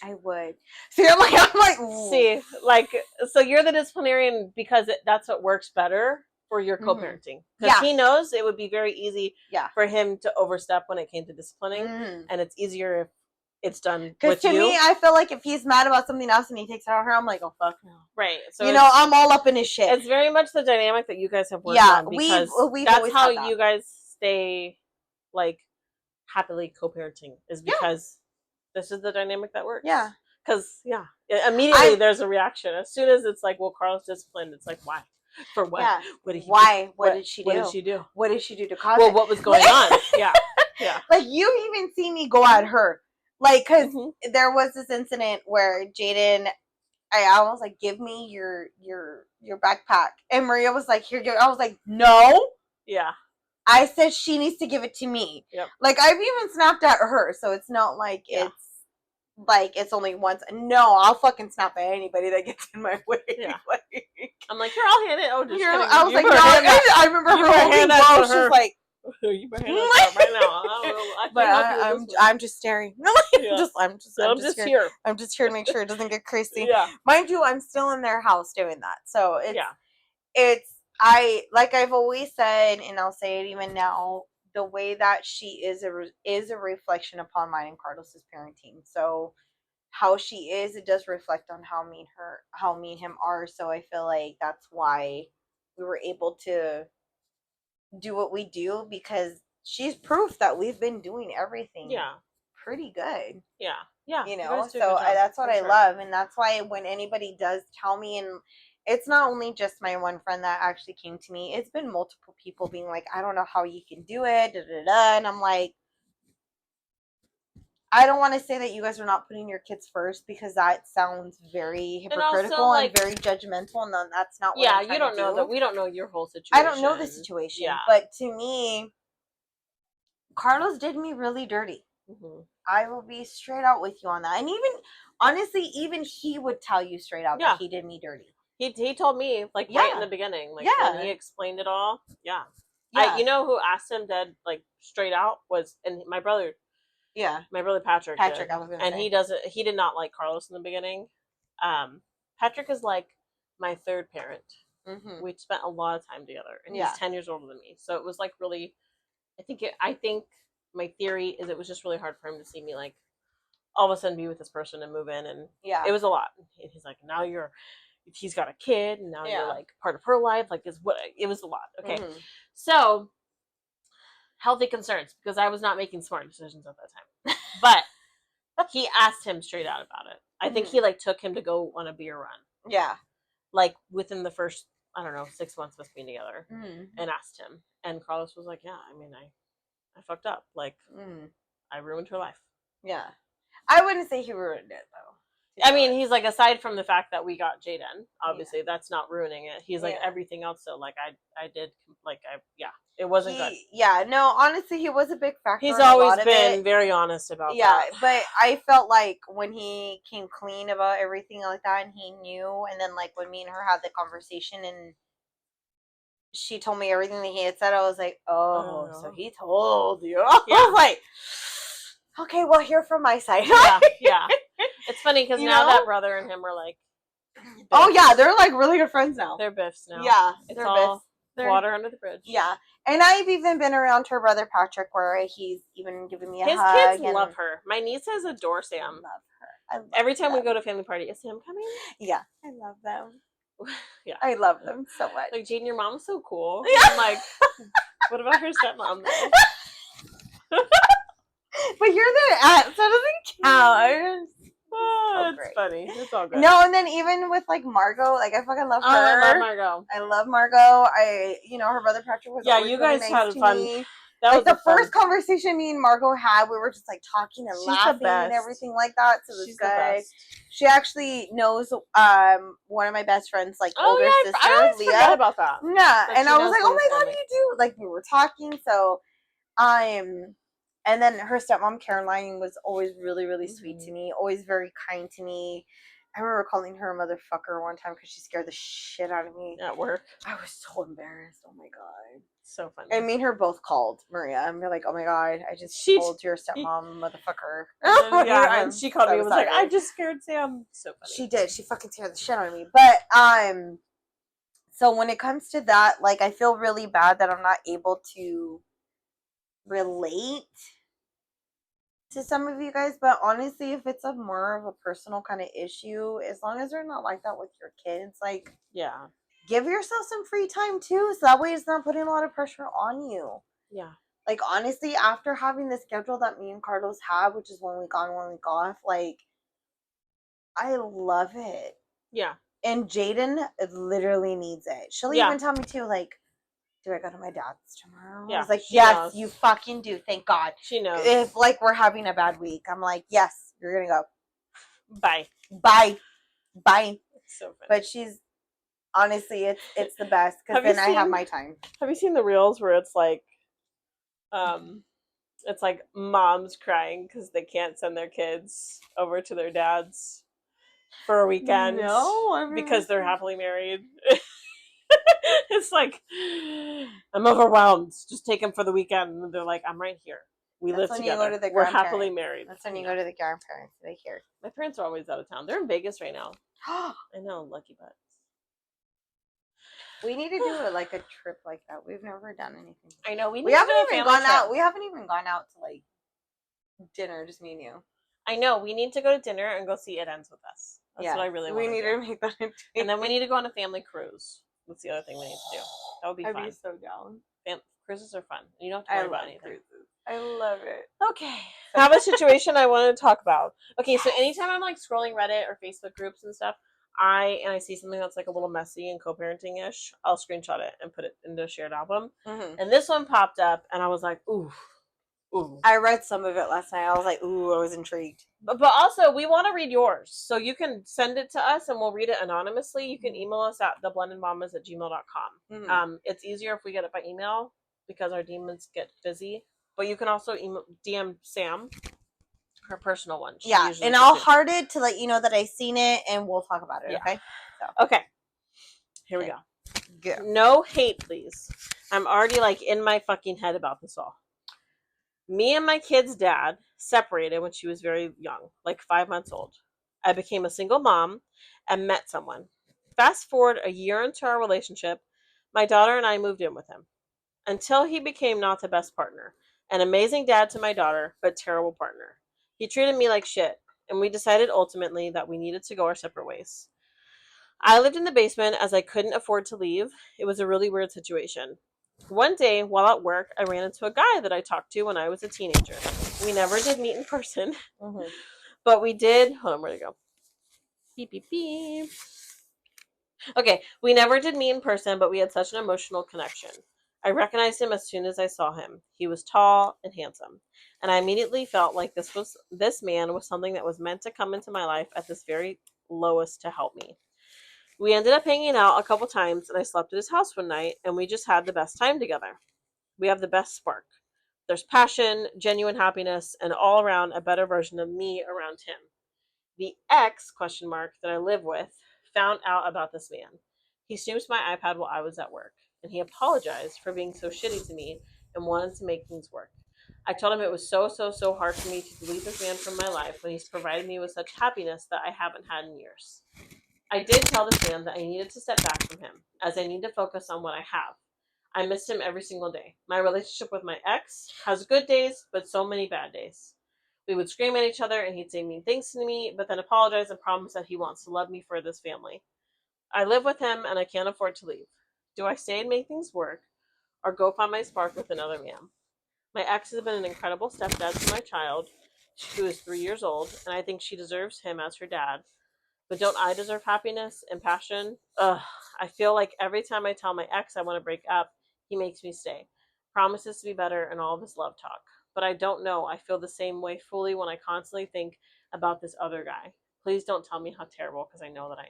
I would. See, I'm like, ooh. See, like, so you're the disciplinarian because that's what works better for your co-parenting. Because he knows it would be very easy for him to overstep when it came to disciplining, and it's easier if it's done with you. Because to me, I feel like if he's mad about something else and he takes it out on her, I'm like, oh, fuck no. Right. So I'm all up in his shit. It's very much the dynamic that you guys have worked on, because that's how you guys stay, like, happily co-parenting, is because this is the dynamic that works. Yeah. Because, immediately there's a reaction. As soon as it's like, well, Carl's disciplined, it's like, why? For what? Yeah. What did he do? What did she do? What did she do? What did she do to cause it? Well, what was going on? Yeah. Like, you even see me go at her. Like, because there was this incident where Jaden, I was like, give me your backpack. And Maria was like, here, I was like, no. Yeah. I said she needs to give it to me. Yep. Like, I've even snapped at her, so it's not like it's only once. No, I'll fucking snap at anybody that gets in my way. Yeah. I'm like, here, I'll hand it. Oh, just kidding. I was like, no. I remember her holding blow. She's like, you better hand that right now. But I'm just staring. No, I'm just here. I'm just here to make sure it doesn't get crazy. Yeah. Mind you, I'm still in their house doing that. So it's like I've always said, and I'll say it even now, the way that she is a reflection upon mine and Carlos's parenting. So how she is, it does reflect on how me and him are. So I feel like that's why we were able to do what we do, because she's proof that we've been doing everything pretty good. Yeah. You So guys do a good job, that's what I sure. love, and that's why when anybody does tell me, and it's not only just my one friend that actually came to me, it's been multiple people being like, I don't know how you can do it, da, da, da. And I'm like, I don't want to say that you guys are not putting your kids first, because that sounds very hypocritical and very judgmental, and that's not what I'm trying you don't to know do. that we don't know your whole situation. I don't know the situation, but to me, Carlos did me really dirty. Mm-hmm. I will be straight out with you on that. And even, honestly, even he would tell you straight out that he did me dirty. He told me, like, right in the beginning, like, when he explained it all. You know who asked him dead, like, straight out was, and my brother Patrick did. I was gonna say. He did not like Carlos in the beginning. Patrick is like my third parent. Mm-hmm. We spent a lot of time together, and he's 10 years older than me, so it was like really, I think my theory is it was just really hard for him to see me, like, all of a sudden be with this person and move in, and it was a lot. And he's like, now he's got a kid, and now you're like part of her life, like, it was a lot. Okay. Mm-hmm. So healthy concerns, because I was not making smart decisions at that time. But he asked him straight out about it. I think he, like, took him to go on a beer run. Yeah. Like, within the first, I don't know, 6 months of us being together, and asked him. And Carlos was like, yeah, I mean, I fucked up. Like, I ruined her life. Yeah. I wouldn't say he ruined it, though. I mean, he's like, aside from the fact that we got Jaden, obviously, that's not ruining it. He's like, everything else, so, like, I did, like, it wasn't good. Yeah, no, honestly, he was a big factor. He's always been very honest about that. Yeah, but I felt like when he came clean about everything like that, and he knew, and then, like, when me and her had the conversation, and she told me everything that he had said, I was like, oh. So he told you. I was like, okay, well, hear from my side. Yeah. It's funny, because now that brother and him are like, biffs. Oh yeah, they're like really good friends now. They're biffs now. Yeah, it's all water under the bridge. Yeah, and I've even been around her brother Patrick, where he's even given me a hug. His kids love her. My nieces adore Sam. I love her. Every time we go to family party, is Sam coming? Yeah, I love them. Yeah, I love them so much. Like, Jaden, your mom's so cool. Yeah. I'm like, what about her stepmom though? But you're their aunt, so it doesn't count. It's funny. It's all good. No, and then even with, like, Margot, like, I fucking love her. I love Margot. Her brother Patrick was always you guys really nice had fun. Me. That was the first conversation me and Margot had. We were just, like, talking and laughing and everything like that. So it was good. She actually knows one of my best friends, like, older sister, I always Leah. Forget about that. Yeah, and I was like, oh my god, you do? Like, we were talking, so and then her stepmom, Caroline, was always really, really sweet to me, always very kind to me. I remember calling her a motherfucker one time because she scared the shit out of me. At work? I was so embarrassed. Oh my god. So funny. And me and her both called Maria and be like, oh my god, I just told your stepmom motherfucker. And she called me and was like, I just scared Sam. So funny. She did. She fucking scared the shit out of me. But, so when it comes to that, like, I feel really bad that I'm not able to relate to some of you guys, but honestly, if it's a more of a personal kind of issue, as long as they're not like that with your kids, like, give yourself some free time too, so that way it's not putting a lot of pressure on you. Yeah. Like, honestly, after having the schedule that me and Carlos have, which is 1 week on, 1 week off, like, I love it. Yeah. And Jaden literally needs it. She'll even tell me too, like, do I go to my dad's tomorrow? Yeah, I was like, yes, knows. You fucking do. Thank God. She knows. If, like, we're having a bad week, I'm like, yes, you're going to go. Bye. Bye. Bye. It's so funny. But she's, honestly, it's the best, because then I have my time. Have you seen the reels where it's like moms crying because they can't send their kids over to their dad's for a weekend? No. Because they're happily married. It's like, I'm overwhelmed. Just take them for the weekend. And they're like, I'm right here. We live together. We're happily married. That's when you go to the grandparents. They hear. My parents are always out of town. They're in Vegas right now. I know, lucky butts. We need to do a trip like that. We've never done anything. I know. We haven't even gone out. We haven't even gone out to, like, dinner, just me and you. I know. We need to go to dinner and go see It Ends With Us. That's what I really want to do. We need to make that. And then we need to go on a family cruise. That's the other thing we need to do. That would be fun. I'd be so down. Cruises are fun. You don't have to worry about anything. Cruises. I love it. Okay. I have a situation I want to talk about. Okay, so anytime I'm like scrolling Reddit or Facebook groups and stuff, I see something that's like a little messy and co-parenting ish, I'll screenshot it and put it into a shared album. Mm-hmm. And this one popped up, and I was like, ooh. I read some of it last night. I was like, ooh, I was intrigued. But also, we want to read yours. So you can send it to us and we'll read it anonymously. You can email us at theblendedmamas@gmail.com. Mm-hmm. It's easier if we get it by email because our demons get busy. But you can also DM Sam, her personal one. And I'll heart it to let you know that I seen it, and we'll talk about it, okay? So. Okay. Here we go. Go. No hate, please. I'm already like in my fucking head about this all. Me and my kid's dad separated when she was very young, like 5 months old. I became a single mom and met someone. Fast forward a year into our relationship, my daughter and I moved in with him. Until he became not the best partner. An amazing dad to my daughter, but terrible partner. He treated me like shit, and we decided ultimately that we needed to go our separate ways. I lived in the basement as I couldn't afford to leave. It was a really weird situation. One day, while at work, I ran into a guy that I talked to when I was a teenager. We never did meet in person, but we did. Hold on, where'd it go? Beep, beep, beep. Okay, we never did meet in person, but we had such an emotional connection. I recognized him as soon as I saw him. He was tall and handsome, and I immediately felt like this man was something that was meant to come into my life at this very lowest to help me. We ended up hanging out a couple times, and I slept at his house one night, and we just had the best time together. We have the best spark. There's passion, genuine happiness, and all around a better version of me around him. The ex that I live with found out about this man. He snooped my iPad while I was at work, and he apologized for being so shitty to me and wanted to make things work. I told him it was so hard for me to delete this man from my life when he's provided me with such happiness that I haven't had in years. I did tell this man that I needed to step back from him, as I need to focus on what I have. I missed him every single day. My relationship with my ex has good days, but so many bad days. We would scream at each other, and he'd say mean things to me, but then apologize and promise that he wants to love me for this family. I live with him, and I can't afford to leave. Do I stay and make things work, or go find my spark with another man? My ex has been an incredible stepdad to my child, who is 3 years old, and I think she deserves him as her dad. But don't I deserve happiness and passion? Ugh, I feel like every time I tell my ex I want to break up, he makes me stay. Promises to be better and all of his love talk. But I don't know. I feel the same way fully when I constantly think about this other guy. Please don't tell me how terrible, because I know that I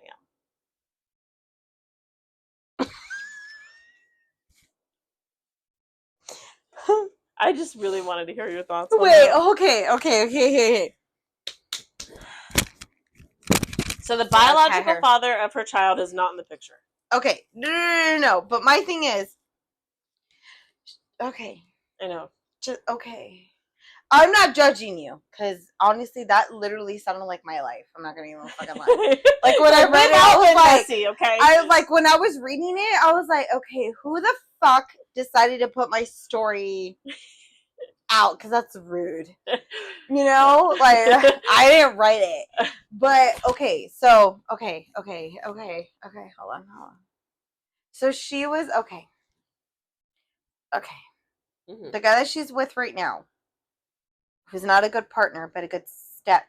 am. I just really wanted to hear your thoughts. Wait, okay. So the biological father of her child is not in the picture. Okay, no. But my thing is, okay. I know. Just okay. I'm not judging you, because honestly, that literally sounded like my life. I'm not gonna even fucking lie. Like when I read it, I was like, messy, okay? When I was reading it, I was like, okay, who the fuck decided to put my story out? Because that's rude. You know, like I didn't write it. But okay, so okay. Hold on. So she was okay. Mm-hmm. The guy that she's with right now, who's not a good partner, but a good step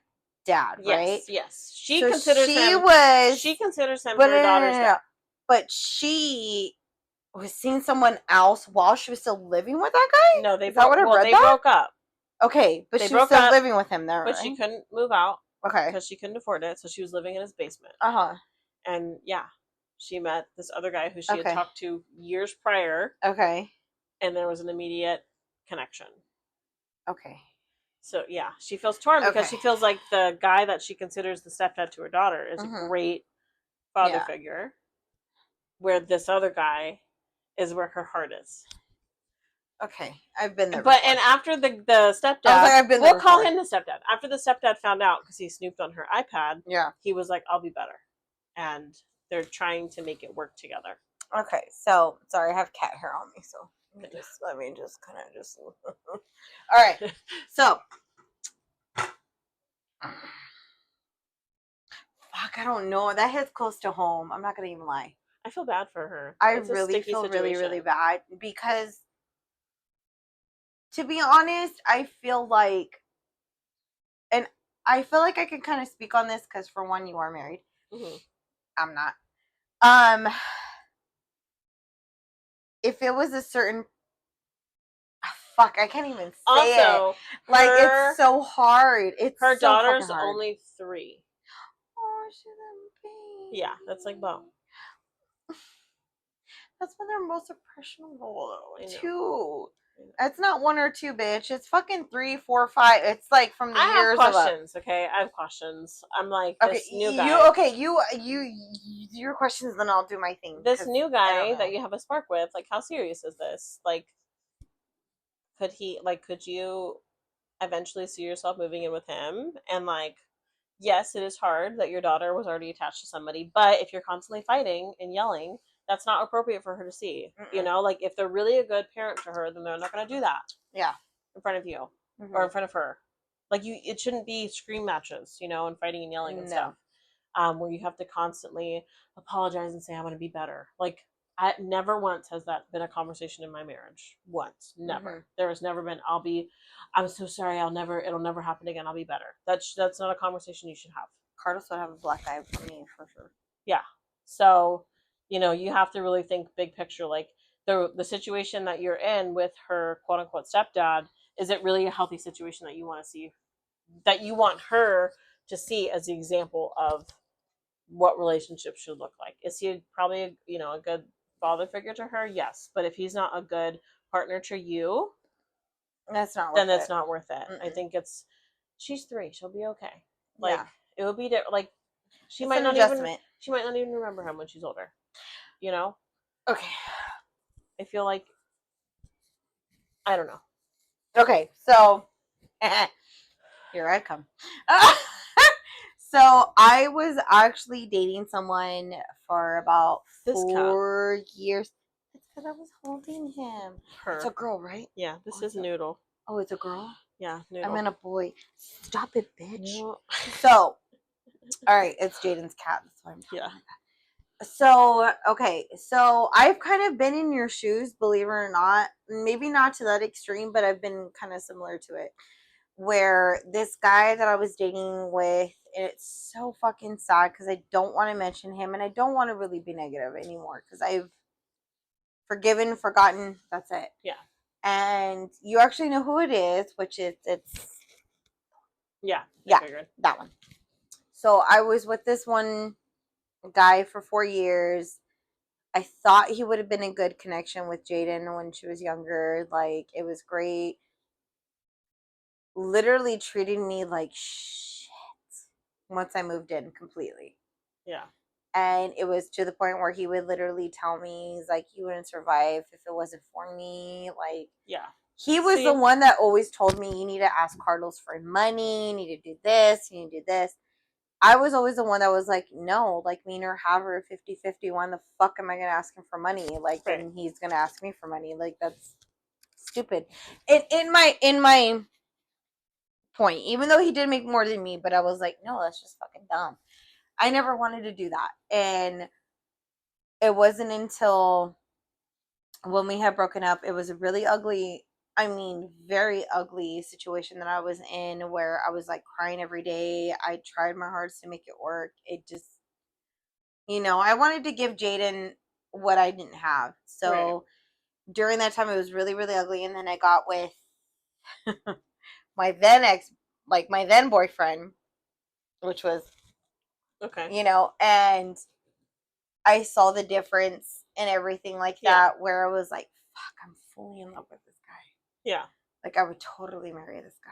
dad, right? Yes. She considers him her daughter's dad. But she was seeing someone else while she was still living with that guy? No, they broke up. Okay, but she was still living with him there, but she couldn't move out. Okay. Because she couldn't afford it, so she was living in his basement. Uh-huh. And yeah, she met this other guy who she had talked to years prior. Okay. And there was an immediate connection. Okay. So yeah, she feels torn because she feels like the guy that she considers the stepdad to her daughter is a great father figure, where this other guy is where her heart is. Okay, I've been there. But and after the stepdad, we'll call him the stepdad. After the stepdad found out because he snooped on her iPad, he was like, "I'll be better," and they're trying to make it work together. Okay, so sorry, I have cat hair on me, so let me just kind of. All right, so Fuck, I don't know. That hits close to home. I'm not gonna even lie. I feel bad for her. I It's a really sticky feel situation. really bad because, to be honest, I feel like, and I feel like I can kind of speak on this because, for one, you are married. Mm-hmm. I'm not. Um, if it was a certain, fuck, I can't even say Also, it. Like, it's so hard. It's her so fucking daughter's hard. only 3. Oh, she's a baby. Yeah, that's like bone. That's when they're most impressionable, I know. too. It's not 1 or 2, bitch. It's fucking 3, 4, 5. It's like from the I have years questions. of Okay, I have questions. I'm like okay, this new guy. you your questions, then I'll do my thing. This new guy that you have a spark with, like, how serious is this? Like, could you eventually see yourself moving in with him? And like, yes, it is hard that your daughter was already attached to somebody, but if you're constantly fighting and yelling, that's not appropriate for her to see. You know, like, if they're really a good parent to her, then they're not going to do that. Yeah. In front of you or in front of her. Like, it shouldn't be scream matches, you know, and fighting and yelling and stuff. Where you have to constantly apologize and say, I'm going to be better. Like, never once has that been a conversation in my marriage. Once. Never. There has never been, I'm so sorry, it'll never happen again. I'll be better. That's not a conversation you should have. Carlos would have a black eye for me, for sure. Yeah. So, you know, you have to really think big picture. Like, the situation that you're in with her quote unquote stepdad, is it really a healthy situation that you want to see, that you want her to see as the example of what relationships should look like? Is he probably a good father figure to her? Yes, but if he's not a good partner to you, that's not worth then that's it. not worth it. I think she's 3, she'll be okay. Like, it would be like, she might not even remember him when she's older, you know. Okay. I feel like, I don't know. Okay, so here I come. So I was actually dating someone for about 4 years. It's because I was holding him. It's a girl, right? Yeah, this is Noodle. Oh, it's a girl? Yeah, Noodle. I meant a boy. Stop it, bitch. No. So, all right, it's Jaden's cat. That's why I'm talking like that. So, okay, so I've kind of been in your shoes, believe it or not. Maybe not to that extreme, but I've been kind of similar to it. Where this guy that I was dating with, and it's so fucking sad because I don't want to mention him and I don't want to really be negative anymore because I've forgiven, forgotten, that's it. Yeah. And you actually know who it is, which is, yeah, that one. So I was with this one guy for 4 years. I thought he would have been a good connection with Jaden when she was younger. Like, it was great. Literally treated me like shit once I moved in completely. Yeah. And it was to the point where he would literally tell me, he's like, you wouldn't survive if it wasn't for me. Like, yeah. He was the one that always told me, you need to ask Carlos for money, you need to do this, you need to do this. I was always the one that was like, no, like, me and her have her 50-50. When the fuck am I going to ask him for money? Like, then he's going to ask me for money. Like, that's stupid. In my point, even though he did make more than me, but I was like, no, that's just fucking dumb. I never wanted to do that. And it wasn't until when we had broken up, it was a really ugly, very ugly situation that I was in, where I was like crying every day. I tried my hardest to make it work. It just, I wanted to give Jaden what I didn't have. So during that time, it was really, really ugly. And then I got with my then boyfriend, which was, and I saw the difference and everything like that, where I was like, fuck, I'm fully in love with this guy. Yeah. Like, I would totally marry this guy.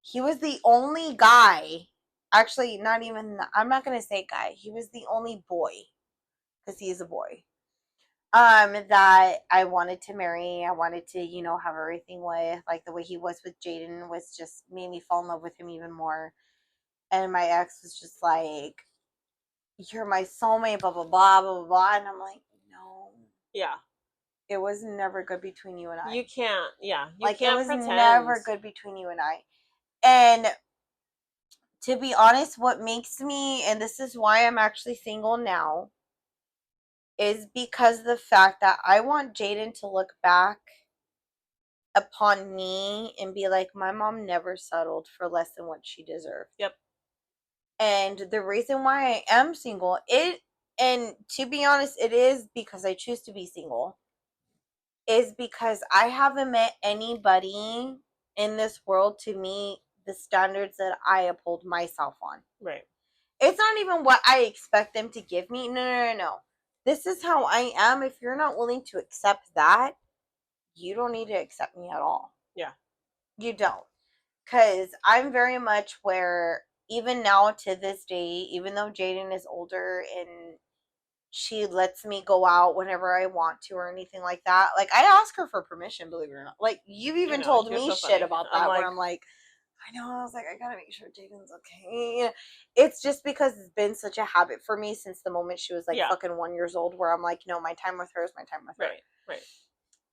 He was the only guy, actually, I'm not going to say guy. He was the only boy, because he's a boy, that I wanted to marry. I wanted to, have everything with. Like, the way he was with Jaden was just made me fall in love with him even more. And my ex was just like, you're my soulmate, blah, blah, blah, blah, blah, blah. And I'm like, no. Yeah. It was never good between you and I. You can't, it was never good between you and I. And to be honest, what makes me, and this is why I'm actually single now, is because of the fact that I want Jaden to look back upon me and be like, my mom never settled for less than what she deserved. Yep. And the reason why I am single, and to be honest, it is because I choose to be single, is because I haven't met anybody in this world to meet the standards that I uphold myself on. Right. It's not even what I expect them to give me. No. This is how I am. If you're not willing to accept that, you don't need to accept me at all. Yeah. You don't. Because I'm very much where, even now to this day, even though Jaden is older and she lets me go out whenever I want to or anything like that, like, I ask her for permission, believe it or not. Like, you've even told me so shit about that, where I'm like, I know, I was like, I gotta make sure Jaden's okay. It's just because it's been such a habit for me since the moment she was like fucking 1 year old, where I'm like, no, my time with her is my time with her. Right.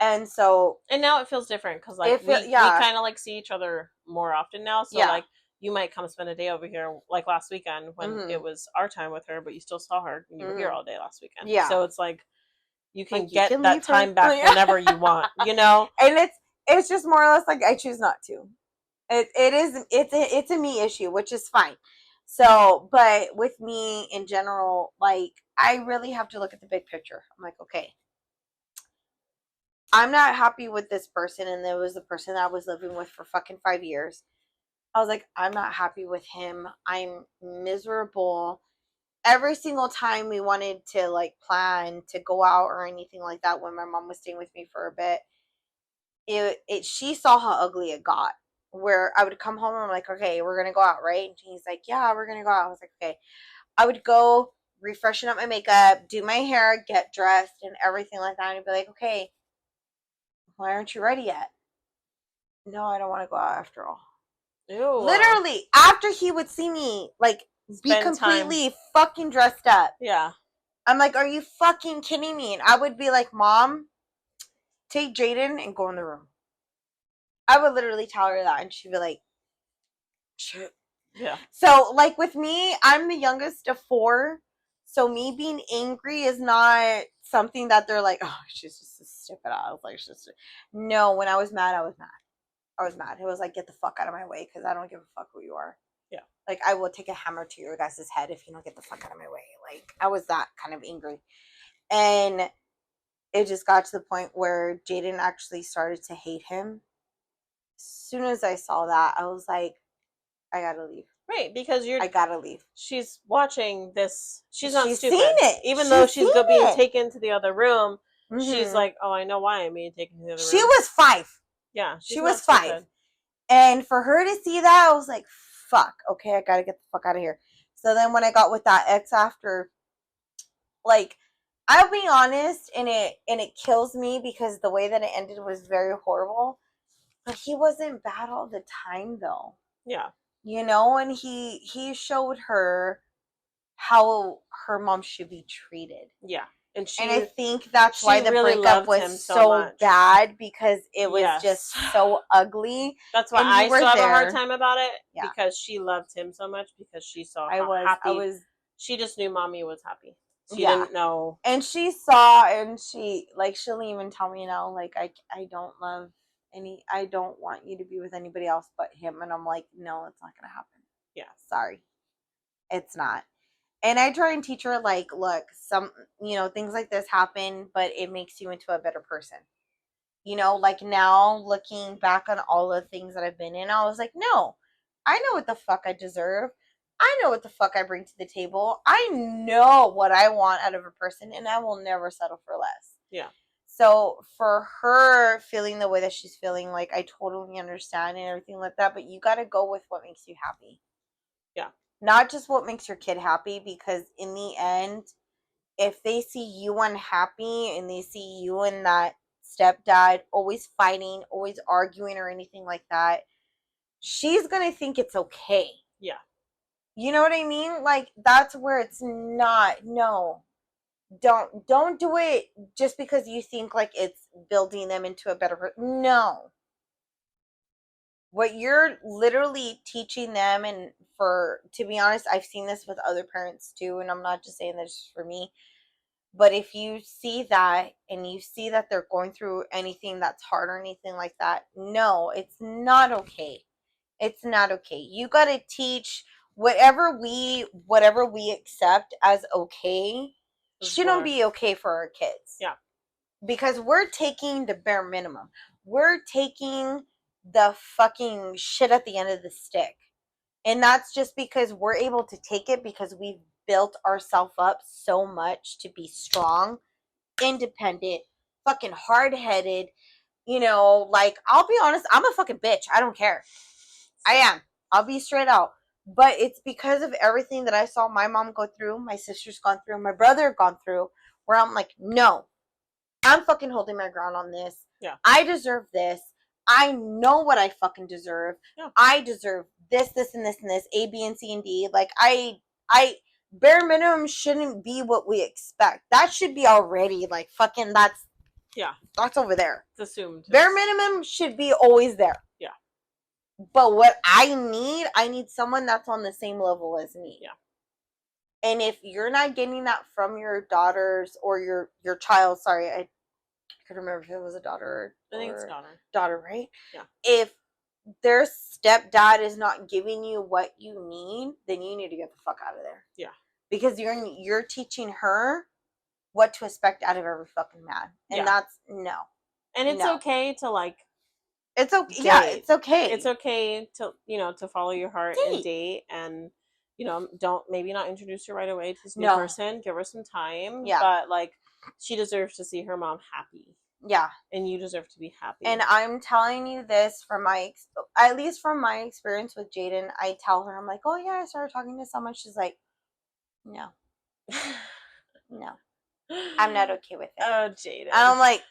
And so, and now it feels different because like we kind of like see each other more often now. So like you might come spend a day over here, like last weekend when it was our time with her, but you still saw her and you were here all day last weekend. Yeah. So it's like you can like, get that time back whenever you want, you know. And it's just more or less like I choose not to. It's a me issue, which is fine. So, but with me in general, like, I really have to look at the big picture. I'm like, okay, I'm not happy with this person, and there was the person that I was living with for fucking 5 years. I was like, I'm not happy with him. I'm miserable. Every single time we wanted to like plan to go out or anything like that, when my mom was staying with me for a bit, she saw how ugly it got. Where I would come home and I'm like, okay, we're gonna go out, right? And he's like, yeah, we're gonna go out. I was like, okay. I would go refreshen up my makeup, do my hair, get dressed, and everything like that. And I'd be like, okay, why aren't you ready yet? No, I don't want to go out after all. Ew. Literally, after he would see me like be completely fucking dressed up. Yeah. I'm like, are you fucking kidding me? And I would be like, Mom, take Jaden and go in the room. I would literally tell her that, and she'd be like, shit. Yeah. So, like, with me, I'm the youngest of 4. So me being angry is not something that they're like, oh, she's just a stupid. I was like, no, when I was mad, I was mad. I was mad. It was like, get the fuck out of my way, because I don't give a fuck who you are. Yeah. Like, I will take a hammer to your guys' head if you don't get the fuck out of my way. Like, I was that kind of angry. And it just got to the point where Jaden actually started to hate him. As soon as I saw that, I was like, I gotta leave. Right, because I gotta leave. She's watching this. She's not stupid. Seen it. Even though she's being taken to the other room, she's like, oh, I know why I'm being taken to the other room. She was 5. Yeah, she was 5. And for her to see that, I was like, fuck, okay, I gotta get the fuck out of here. So then when I got with that ex after, like, I'll be honest, and it kills me because the way that it ended was very horrible. But he wasn't bad all the time, though. Yeah. You know, and he showed her how her mom should be treated. Yeah. And I think that's why the really breakup was so bad, because it was just so ugly. That's why I still have a hard time about it, because she loved him so much, because she saw how happy. She just knew mommy was happy. She didn't know. And she saw, and she'll even tell me now, like, I don't love I don't want you to be with anybody else but him. And I'm like, no, it's not gonna happen. Yeah. Sorry. It's not. And I try and teach her, like, look, some, things like this happen, but it makes you into a better person. Like, now looking back on all the things that I've been in, I was like, no, I know what the fuck I deserve. I know what the fuck I bring to the table. I know what I want out of a person, and I will never settle for less. Yeah. So for her feeling the way that she's feeling, like, I totally understand and everything like that, but you got to go with what makes you happy. Yeah. Not just what makes your kid happy, because in the end, if they see you unhappy and they see you and that stepdad always fighting, always arguing or anything like that, she's going to think it's okay. Yeah. You know what I mean? Like, that's where it's not. No. Don't do it just because you think like it's building them into a better person. No. What you're literally teaching them, and to be honest, I've seen this with other parents too, and I'm not just saying this for me, but if you see that and you see that they're going through anything that's hard or anything like that, no, it's not okay. It's not okay. You got to teach whatever we accept as okay shouldn't be okay for our kids. Yeah. Because we're taking the bare minimum. We're taking the fucking shit at the end of the stick. And that's just because we're able to take it because we've built ourselves up so much to be strong, independent, fucking hard-headed. Like, I'll be honest, I'm a fucking bitch. I don't care. I am. I'll be straight out. But it's because of everything that I saw my mom go through, my sister's gone through, my brother gone through, where I'm like, no, I'm fucking holding my ground on this. Yeah. I deserve this. I know what I fucking deserve. Yeah. I deserve this, this, and this, and this. A, B, and C, and D. Like, I bare minimum shouldn't be what we expect. That should be already, like, fucking, that's over there. It's assumed. Bare minimum should be always there. Yeah. But what I need someone that's on the same level as me. Yeah. And if you're not getting that from your daughters or your child, sorry, I could remember if it was a daughter or I think it's daughter. Daughter, right? Yeah. If their stepdad is not giving you what you need, then you need to get the fuck out of there. Yeah. Because you're teaching her what to expect out of every fucking man. And that's no. And it's okay to, like, it's okay. Date. Yeah, it's okay. It's okay to, to follow your heart and date, and don't maybe not introduce her right away to this new person. Give her some time. Yeah. But, like, she deserves to see her mom happy. Yeah. And you deserve to be happy. And I'm telling you this from at least from my experience with Jaden. I tell her, I'm like, oh yeah, I started talking to someone. She's like, no. No. I'm not okay with it. Oh, Jaden. And I'm like,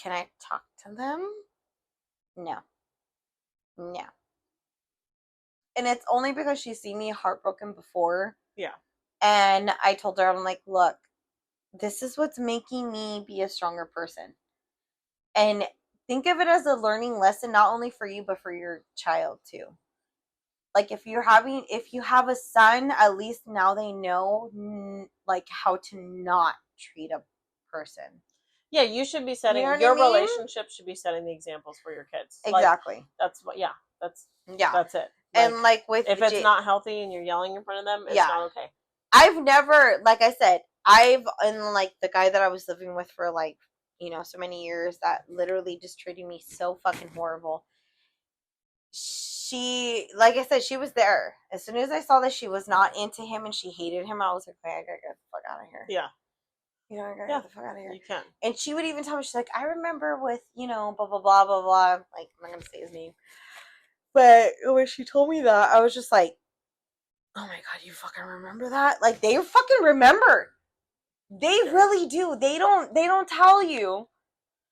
can I talk to them? No. No. And it's only because she's seen me heartbroken before. Yeah. And I told her, I'm like, look, this is what's making me be a stronger person. And think of it as a learning lesson, not only for you, but for your child too. Like, if you have a son, at least now they know, like, how to not treat a person. Yeah, you should be setting, your relationship should be setting the examples for your kids. Exactly. Like, that's it. Like, and like if it's not healthy and you're yelling in front of them, it's not okay. I've never, like I said, and like the guy that I was living with for like, so many years that literally just treated me so fucking horrible. She, like I said, she was there. As soon as I saw that she was not into him and she hated him, I was like, okay, I gotta get the fuck out of here. Yeah. I gotta get the fuck out of here. You can. And she would even tell me, she's like, I remember with, blah, blah, blah, blah, blah. Like, I'm not gonna say his name. But when she told me that, I was just like, oh my God, you fucking remember that? Like, they fucking remember. They really do. They don't tell you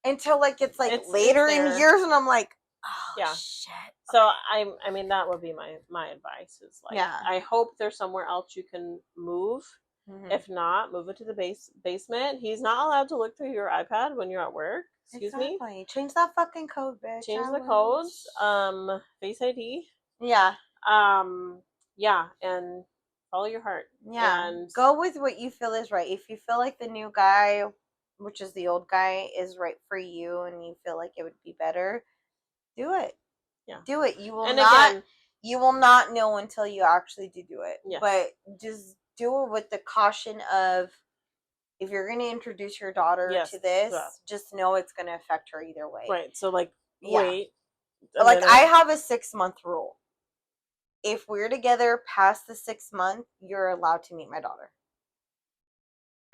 until, like, it's like later in years, and I'm like, oh, shit. So, I mean, that would be my advice is, like, I hope there's somewhere else you can move. Mm-hmm. If not, move it to the basement. He's not allowed to look through your iPad when you're at work. Excuse me. Change that fucking code, bitch. Change the codes. Face ID. Yeah. Yeah, and follow your heart. Yeah. And go with what you feel is right. If you feel like the new guy, which is the old guy, is right for you, and you feel like it would be better, do it. Yeah. Do it. You will not know until you actually do it. Yes. But just do it with the caution of, if you're going to introduce your daughter to this, just know it's going to affect her either way. Right. So, like, wait. Like, I have a 6-month rule. If we're together past the 6 month, you're allowed to meet my daughter.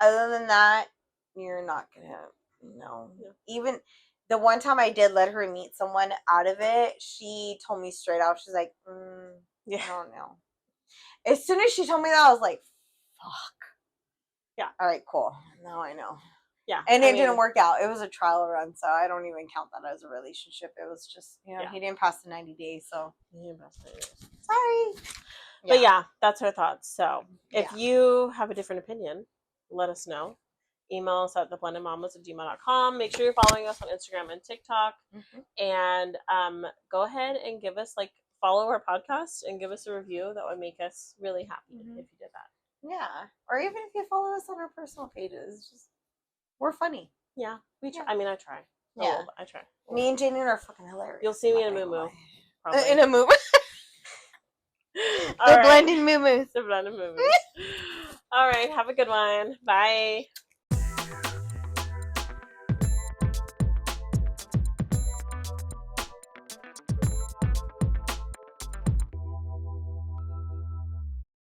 Other than that, you're not going to, no. Yeah. Even the one time I did let her meet someone out of it, she told me straight out, she's like, I don't know. As soon as she told me that, I was like, fuck. Yeah. All right, cool. Now I know. Yeah. And it didn't work out. It was a trial run, so I don't even count that as a relationship. It was just, he didn't pass the 90 days, so. He didn't pass the 90 days. Sorry. But yeah, that's her thoughts. So if you have a different opinion, let us know. email us at theblendedmamas@gmail.com. Make sure you're following us on Instagram and TikTok. And go ahead and give us, like, follow our podcast and give us a review. That would make us really happy if you did that. Yeah. Or even if you follow us on our personal pages. Just, we're funny. Yeah. We try. I mean, I try. Yeah. I try. Me and Jaden are fucking hilarious. You'll see me in a moo-moo. In a moo-moo. The blended moo-moos. The blended moo-moos. All right. Have a good one. Bye.